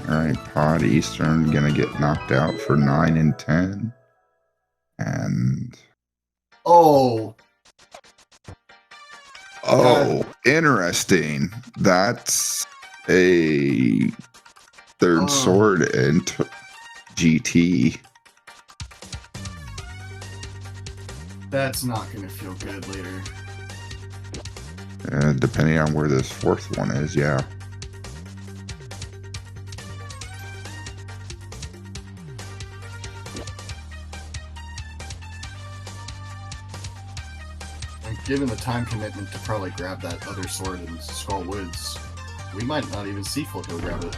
Alright, Pod Eastern gonna get knocked out for 9 and 10. And Oh, interesting. That's a third sword in GT. that's not going to feel good later. Depending on where this 4th one is, yeah. And given the time commitment to probably grab that other sword in Skull Woods, we might not even see Full go grab it.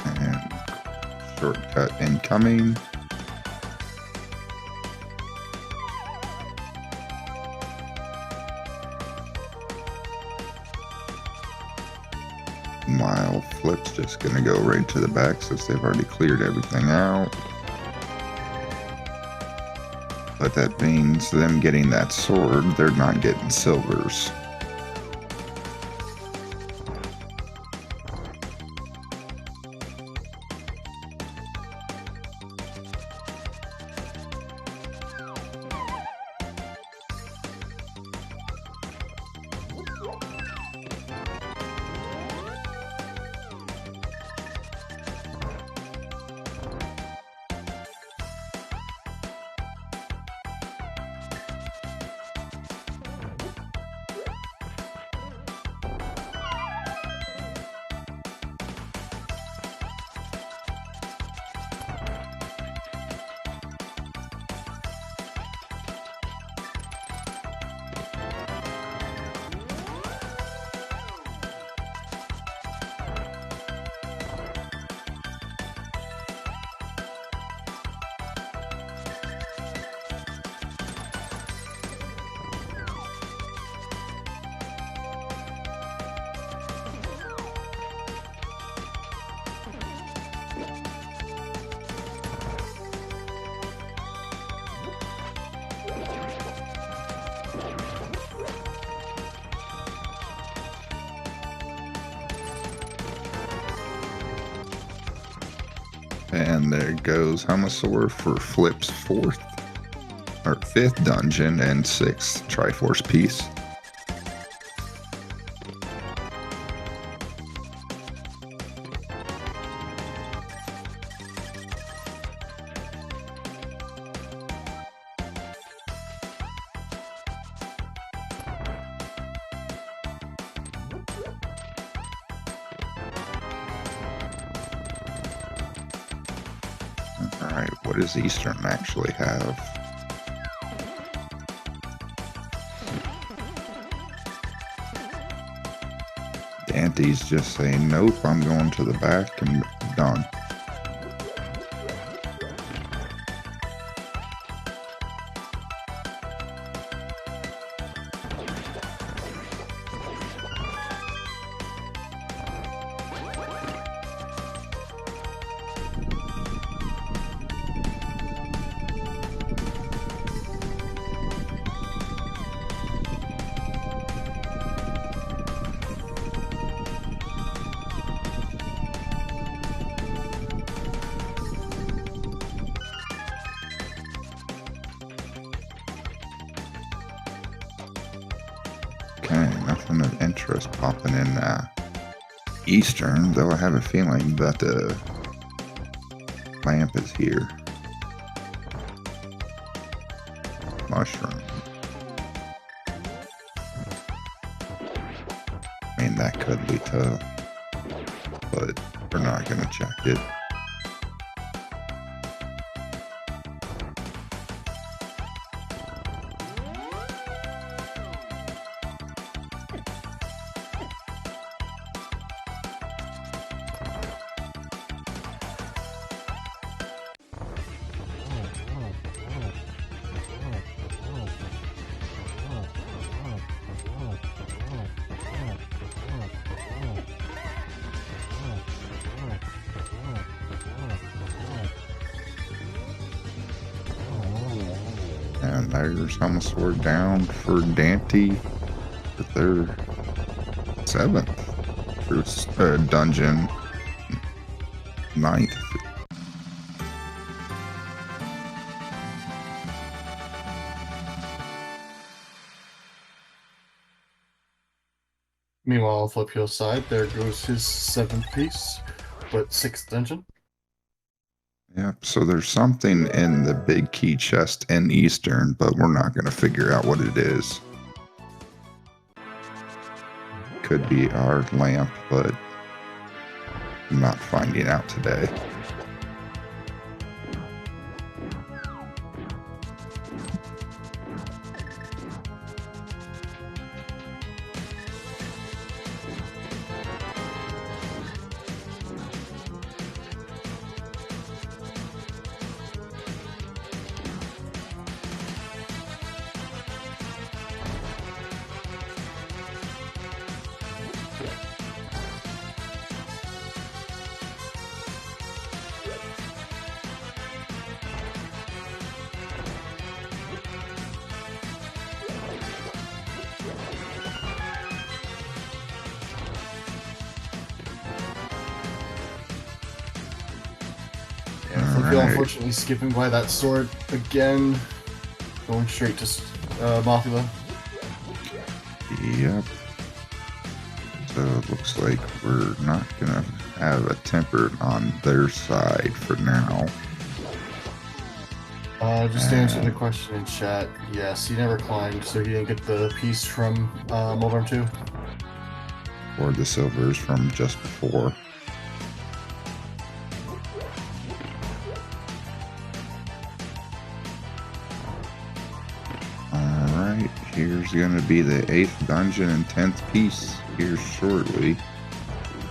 And shortcut incoming. Mile flip's just gonna go right to the back since they've already cleared everything out. But that means them getting that sword, they're not getting silvers. And there goes Homosaur for Flip's 5th dungeon and 6th Triforce piece. Alright, what does Eastern actually have? Dante's just saying, nope, I'm going to the back and done. nothing of interest popping in Eastern, though I have a feeling that the lamp is here. Mushroom. I mean, that could be tough, but we're not going to check it. And there's almost we're down for Dante with their 7th dungeon, 9th. Meanwhile, on Flipio's side, there goes his 7th piece, but 6th dungeon. Yep, so there's something in the big key chest in Eastern, but we're not going to figure out what it is. Could be our lamp, but I'm not finding out today. Flipio unfortunately skipping by that sword again, going straight to Mothula. Yep. So it looks like we're not gonna have a tempered on their side for now. Just to answer the question in chat, yes, he never climbed, so he didn't get the piece from Moldorm 2. Or the silvers from just before. Alright, here's gonna be the 8th dungeon and 10th piece here shortly.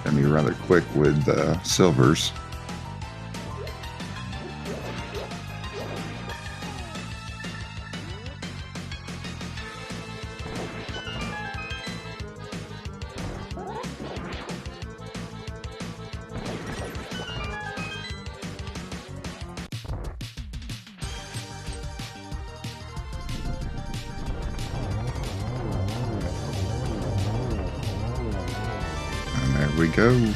Gonna be rather quick with the silvers. And there we go.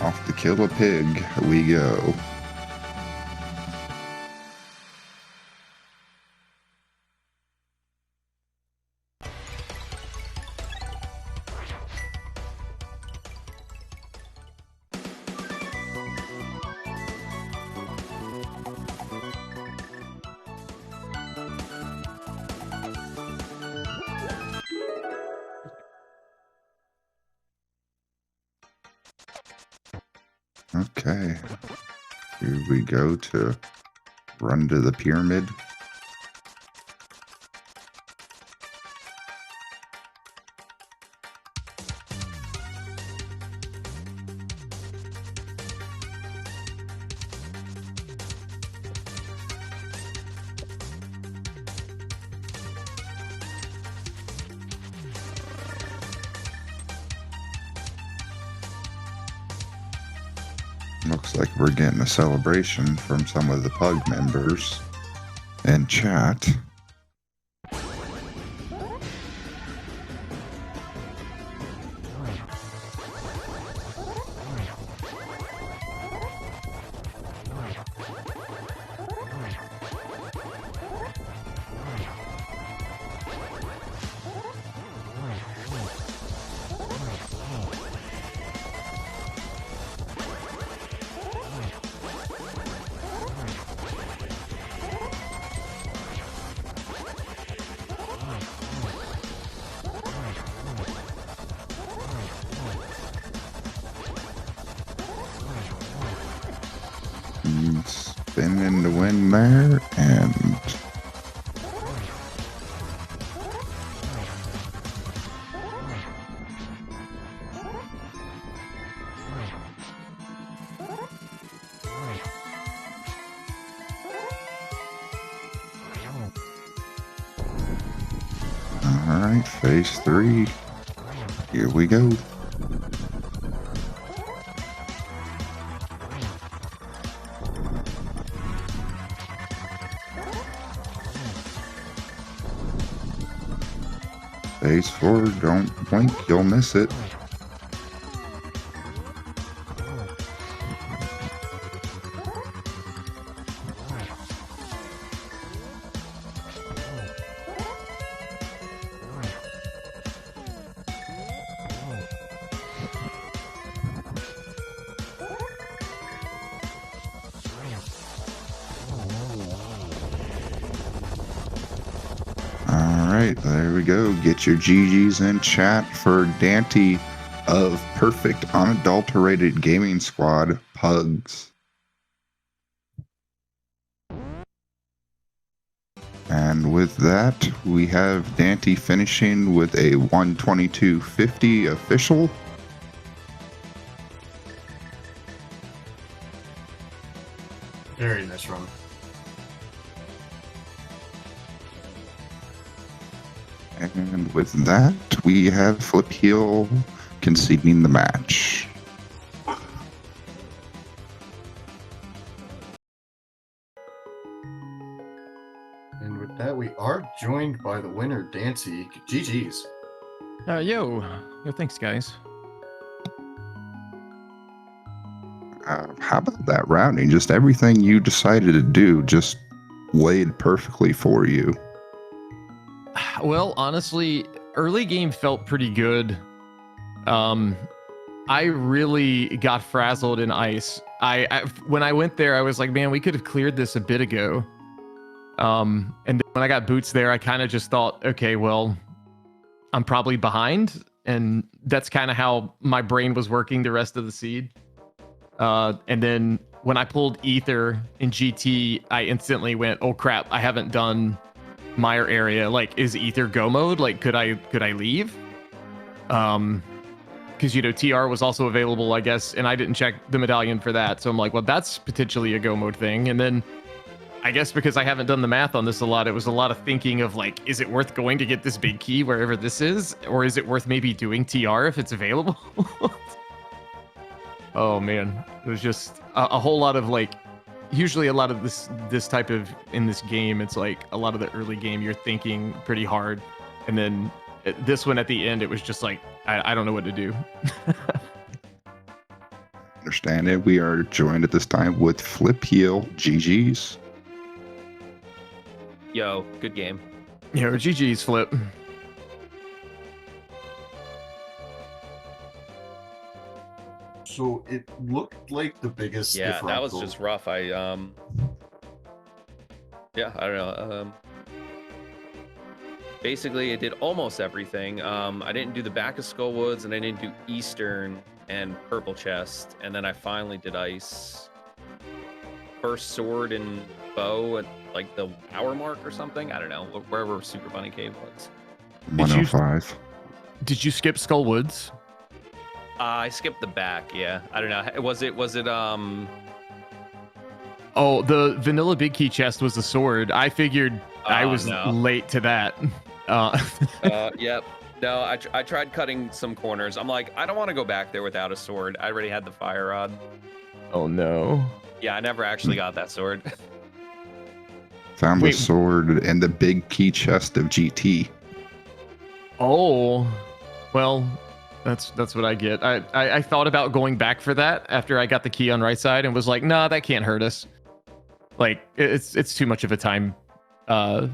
Off to kill a pig we go. Okay, here we go to run to the pyramid. Looks like we're getting a celebration from some of the Pug members in chat. Spinning to win there, and all right, phase 3. Here we go. Phase 4, don't blink, you'll miss it. Alright, there we go. Get your GGs in chat for Dante of Perfect Unadulterated Gaming Squad, Pugs. And with that, we have Dante finishing with a 122.50 official. Very nice run. And with that, we have Flip Heel conceding the match. And with that, we are joined by the winner, Dante. GG's. Yo, thanks, guys. How about that routing? Just everything you decided to do just laid perfectly for you. Well, honestly, early game felt pretty good. I really got frazzled in ice. I when I went there, I was like, man, we could have cleared this a bit ago. And then when I got boots there, I kind of just thought, okay, well, I'm probably behind, and that's kind of how my brain was working the rest of the seed. And then when I pulled Ether in GT, I instantly went, oh crap, I haven't done Mire area. Like, is Ether go mode? Like, could I leave? Because TR was also available, I guess, and I didn't check the medallion for that. So I'm like, well, that's potentially a go mode thing. And then I guess because I haven't done the math on this a lot, it was a lot of thinking of like, is it worth going to get this big key wherever this is, or is it worth maybe doing TR if it's available? Oh man, it was just a whole lot of like, usually a lot of this type of in this game, it's like a lot of the early game you're thinking pretty hard, and then this one at the end it was just like I don't know what to do. Understand it. We are joined at this time with Flip Heel. GG's. Yo, good game. GG's Flip. So it looked like the biggest. Yeah, that was differential. just rough. I don't know. Basically, it did almost everything. I didn't do the back of Skullwoods, and I didn't do Eastern and Purple Chest, and then I finally did Ice. First sword and bow at like the hour mark or something. I don't know, wherever Super Bunny Cave was. 105. Did you skip Skullwoods? I skipped the back. Yeah, I don't know. Was it? Oh, the vanilla big key chest was the sword. I figured I was no. late to that. Yep. No, I tried cutting some corners. I'm like, I don't want to go back there without a sword. I already had the fire rod. Oh no. Yeah, I never actually got that sword. Found Wait. the sword and the big key chest of GT. Oh, well, that's what I get. I thought about going back for that after I got the key on right side and was like, nah, that can't hurt us. Like, it's too much of a time. I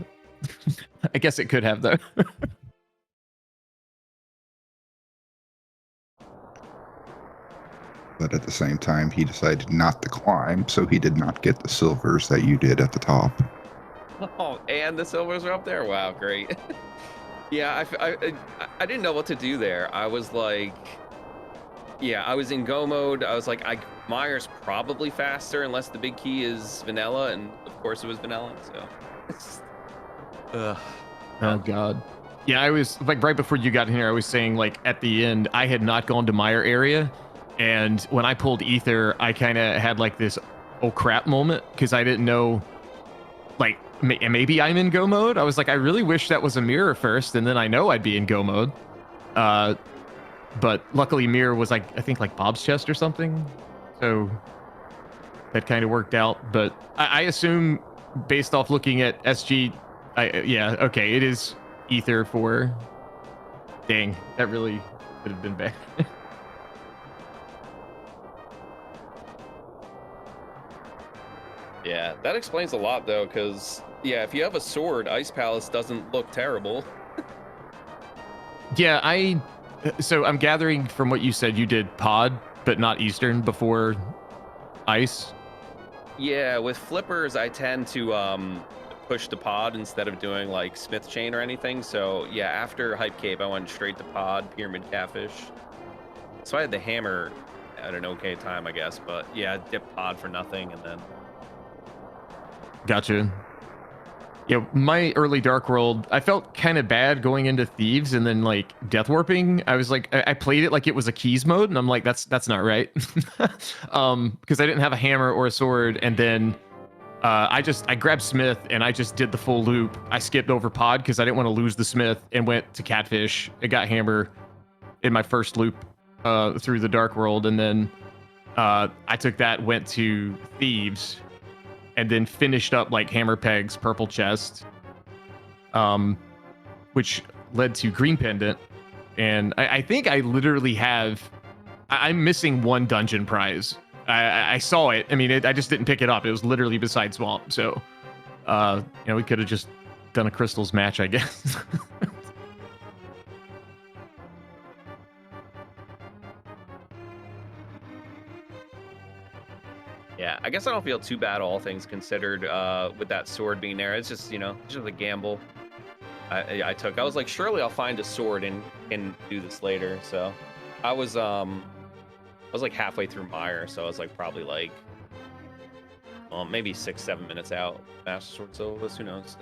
guess it could have though. But at the same time, he decided not to climb, so he did not get the silvers that you did at the top. Oh, and the silvers are up there? Wow, great. Yeah, I didn't know what to do there. I was like, yeah, I was in go mode. I was like, Myers probably faster unless the big key is vanilla, and of course it was vanilla. So, ugh. Oh God. Yeah, I was like right before you got in here. I was saying like at the end, I had not gone to Meyer area, and when I pulled ether, I kind of had like this oh crap moment because I didn't know, like maybe I'm in go mode. I was like, I really wish that was a mirror first, and then I know I'd be in go mode. But luckily mirror was like I think like Bob's chest or something, so that kind of worked out. But I assume based off looking at SG, yeah, okay, it is ether for. Dang, that really could have been bad. Yeah, that explains a lot though, because yeah, if you have a sword, Ice Palace doesn't look terrible. Yeah, so I'm gathering from what you said you did pod, but not Eastern before Ice. Yeah, with flippers, I tend to push the pod instead of doing like Smith Chain or anything. So yeah, after Hype Cape, I went straight to pod, Pyramid Catfish. So I had the hammer at an okay time, I guess. But yeah, dip pod for nothing, and then. Gotcha. Yeah, my early Dark World, I felt kind of bad going into Thieves and then like Death Warping. I was like, I played it like it was a keys mode, and I'm like, that's not right, because I didn't have a hammer or a sword, and then I grabbed Smith and I just did the full loop. I skipped over pod because I didn't want to lose the Smith and went to Catfish. It got hammer in my first loop through the Dark World, and then I took that, went to Thieves, and then finished up like hammer pegs, purple chest, which led to green pendant. And I think I literally have, I'm missing one dungeon prize. I saw it. I mean, I just didn't pick it up. It was literally beside Swamp. So, we could have just done a crystals match, I guess. Yeah, I guess I don't feel too bad, all things considered, with that sword being there. It's just, just a gamble I took. I was like, surely I'll find a sword and can do this later. So I was like halfway through Mire, so I was like probably like, well, maybe 6-7 minutes out. Master Sword Syllabus, who knows?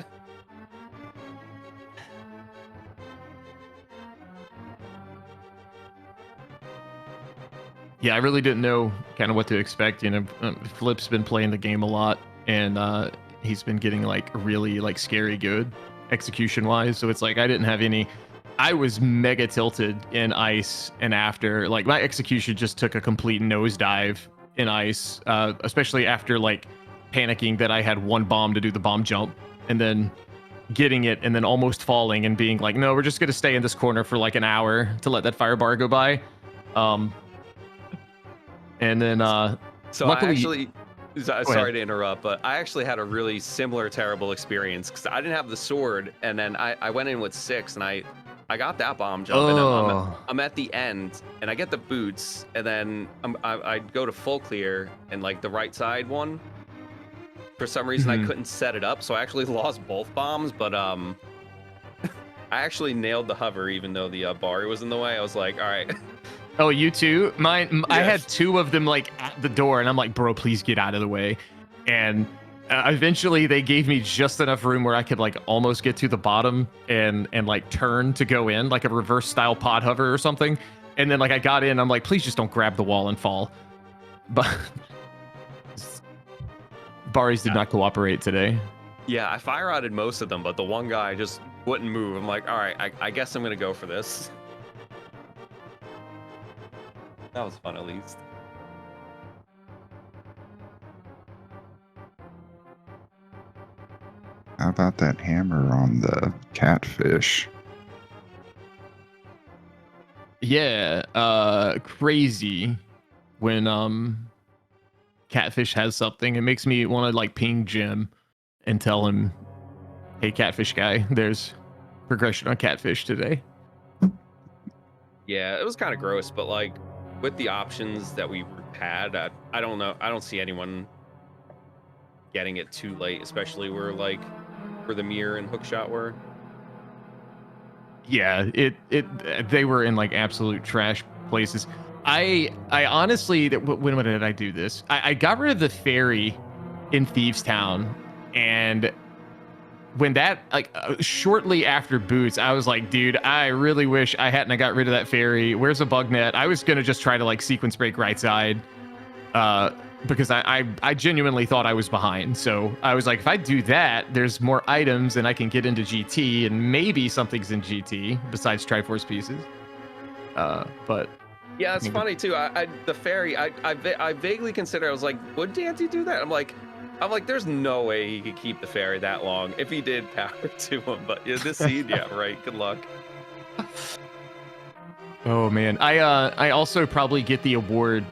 Yeah, I really didn't know kind of what to expect. Flip's been playing the game a lot, and he's been getting like really like scary good execution wise. So it's like I didn't have any. I was mega tilted in Ice, and after like my execution just took a complete nosedive in Ice, especially after like panicking that I had one bomb to do the bomb jump, and then getting it, and then almost falling and being like, no, we're just gonna stay in this corner for like an hour to let that fire bar go by. And then, so luckily, sorry to interrupt, but I actually had a really similar terrible experience because I didn't have the sword, and then I went in with 6, and I got that bomb jump, and I'm at the end, and I get the boots, and then I go to full clear, and like the right side one, for some reason I couldn't set it up, so I actually lost both bombs, but I actually nailed the hover even though the bar was in the way. I was like, all right. Oh, you too? Mine, yes. I had 2 of them like at the door, and I'm like, bro, please get out of the way. And eventually they gave me just enough room where I could like almost get to the bottom and like turn to go in, like a reverse style pod hover or something. And then like I got in, I'm like, please just don't grab the wall and fall. But Baris did not cooperate today. Yeah, I fire routed most of them, but the one guy just wouldn't move. I'm like, all right, I guess I'm gonna go for this. That was fun, at least. How about that hammer on the catfish? Yeah, crazy when Catfish has something. It makes me want to like ping Jim and tell him, hey, Catfish guy, there's progression on Catfish today. Yeah, it was kind of gross, but like with the options that we had, I don't know. I don't see anyone getting it too late, especially where like where the mirror and hookshot were. Yeah, they were in like absolute trash places. I honestly, when did I do this? I got rid of the ferry in Thieves Town, and when that shortly after Boots, I was like, dude, I really wish I hadn't got rid of that ferry. Where's a bug net? I was gonna just try to like sequence break right side, because I genuinely thought I was behind. So I was like, if I do that, there's more items and I can get into GT, and maybe something's in GT besides Triforce pieces. But yeah, it's funny too. The ferry, I vaguely consider. I was like, would Dante do that? I'm like, there's no way he could keep the ferry that long. If he did, power to him. But yeah, this seed, yeah, right. Good luck. Oh man, I also probably get the award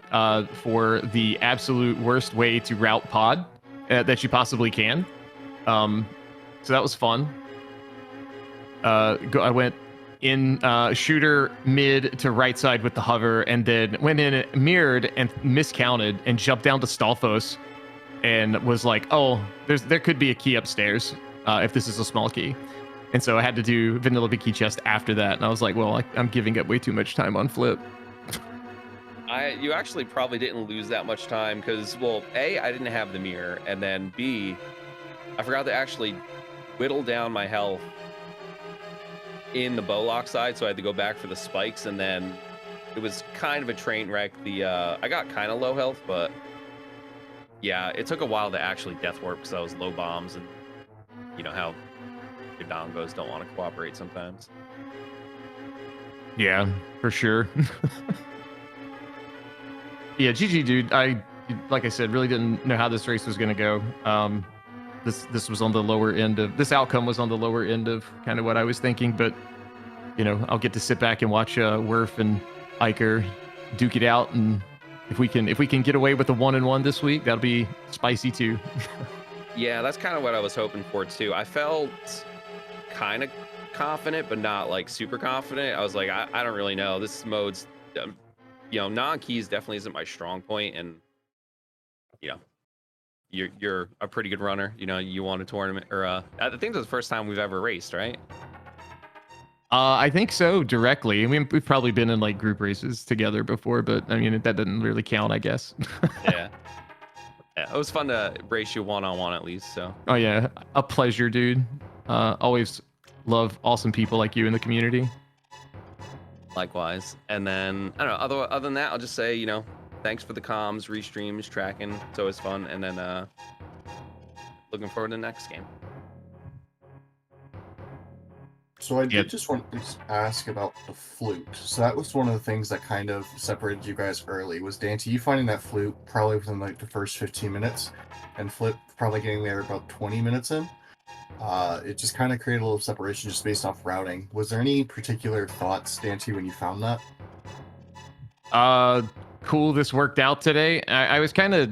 for the absolute worst way to route pod that you possibly can. So that was fun. I went in shooter mid to right side with the hover, and then went in mirrored and miscounted and jumped down to Stalfos, and was like, oh, there could be a key upstairs if this is a small key. And so I had to do vanilla big key chest after that, and I was like, well, I'm giving up way too much time on flip. You actually probably didn't lose that much time because, well, A, I didn't have the mirror, and then B, I forgot to actually whittle down my health in the bowlock side, so I had to go back for the spikes, and then it was kind of a train wreck. I got kind of low health, but yeah, it took a while to actually death warp because I was low bombs, and you know how your dongos don't want to cooperate sometimes. Yeah, for sure. Yeah, GG, dude. Like I said, really didn't know how this race was going to go. This was on the lower end of, this outcome was on the lower end of kind of what I was thinking, but you know, I'll get to sit back and watch Werf and Iker duke it out, and if we can get away with a 1-1 this week, that'll be spicy too. Yeah, that's kind of what I was hoping for too. I felt kind of confident, but not like super confident. I was like, I don't really know. This mode's, you know, non-keys definitely isn't my strong point, and you know, you're a pretty good runner. You know, you won a tournament, or I think that's the first time we've ever raced, right? I think so, directly. I mean, we've probably been in like group races together before, but I mean, that doesn't really count, I guess. Yeah. Yeah, it was fun to race you one-on-one at least. So. Oh yeah, a pleasure, dude. Always love awesome people like you in the community. Likewise. And then I don't know. Other than that, I'll just say, you know, thanks for the comms, restreams, tracking. It's always fun. And then looking forward to the next game. So I did just want to ask about the flute. So that was one of the things that kind of separated you guys early. Was Dante, you finding that flute probably within like the first 15 minutes, and Flip probably getting there about 20 minutes in. It just kind of created a little separation just based off routing. Was there any particular thoughts, Dante, when you found that? Cool. This worked out today. I was kind of,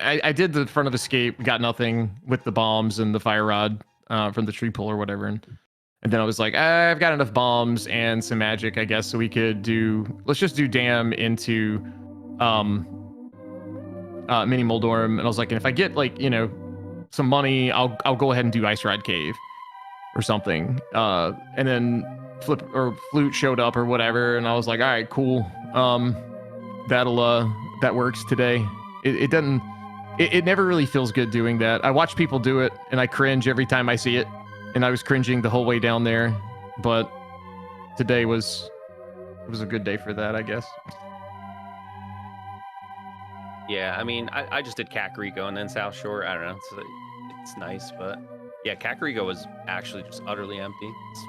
I did the front of escape, got nothing with the bombs and the fire rod from the tree pull or whatever, and then I was like, I've got enough bombs and some magic, I guess, so we could do, let's just do dam into mini Moldorm. And I was like, and if I get like, you know, some money, I'll go ahead and do Ice Ride Cave or something. And then Flute showed up or whatever, and I was like, all right, cool. That works today. It doesn't, it never really feels good doing that. I watch people do it and I cringe every time I see it. And I was cringing the whole way down there, but today was a good day for that, I guess. Yeah, I mean, I just did Kakariko and then South Shore. I don't know, it's nice, but yeah, Kakariko was actually just utterly empty. It's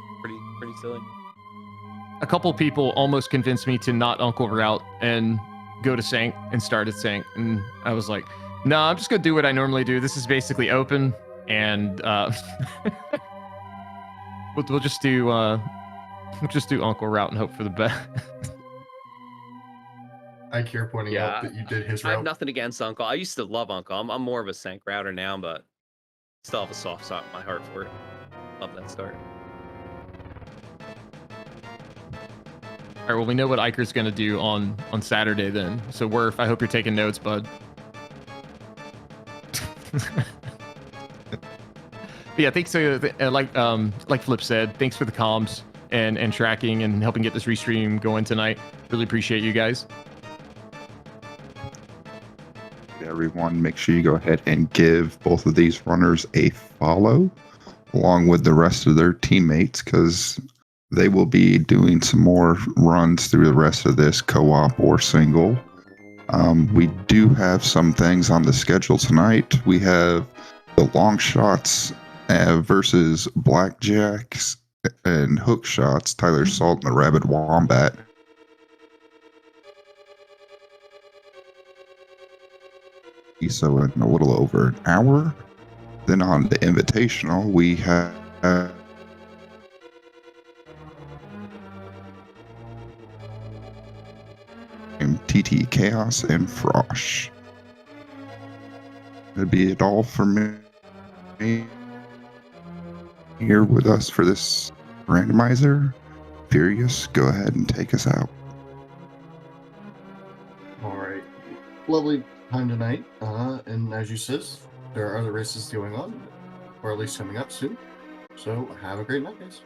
pretty silly. A couple people almost convinced me to not Uncle Route and go to Sank and start at Sank, and I was like, no, I'm just gonna do what I normally do. This is basically open, and we'll just do Uncle Route and hope for the best. I care pointing out that you did his route. I have nothing against Uncle. I used to love Uncle. I'm more of a Sank router now, but still have a soft spot in my heart for it. Love that start. All right, well, we know what Iker's going to do on Saturday then. So, Werf, I hope you're taking notes, bud. But yeah, thanks. Like Flip said, thanks for the comms and tracking and helping get this restream going tonight. Really appreciate you guys. everyone, make sure you go ahead and give both of these runners a follow along with the rest of their teammates, because they will be doing some more runs through the rest of this co-op or single. We do have some things on the schedule tonight. We have the long shots versus blackjacks and hook shots, Tyler Salt and the Rabid Wombat. So in a little over an hour. Then on the Invitational, we have TT Chaos and Frosh. That'd be it all for me here with us for this randomizer. Furious, go ahead and take us out. All right. Lovely time tonight. And as you said, there are other races going on, or at least coming up soon. So have a great night, guys.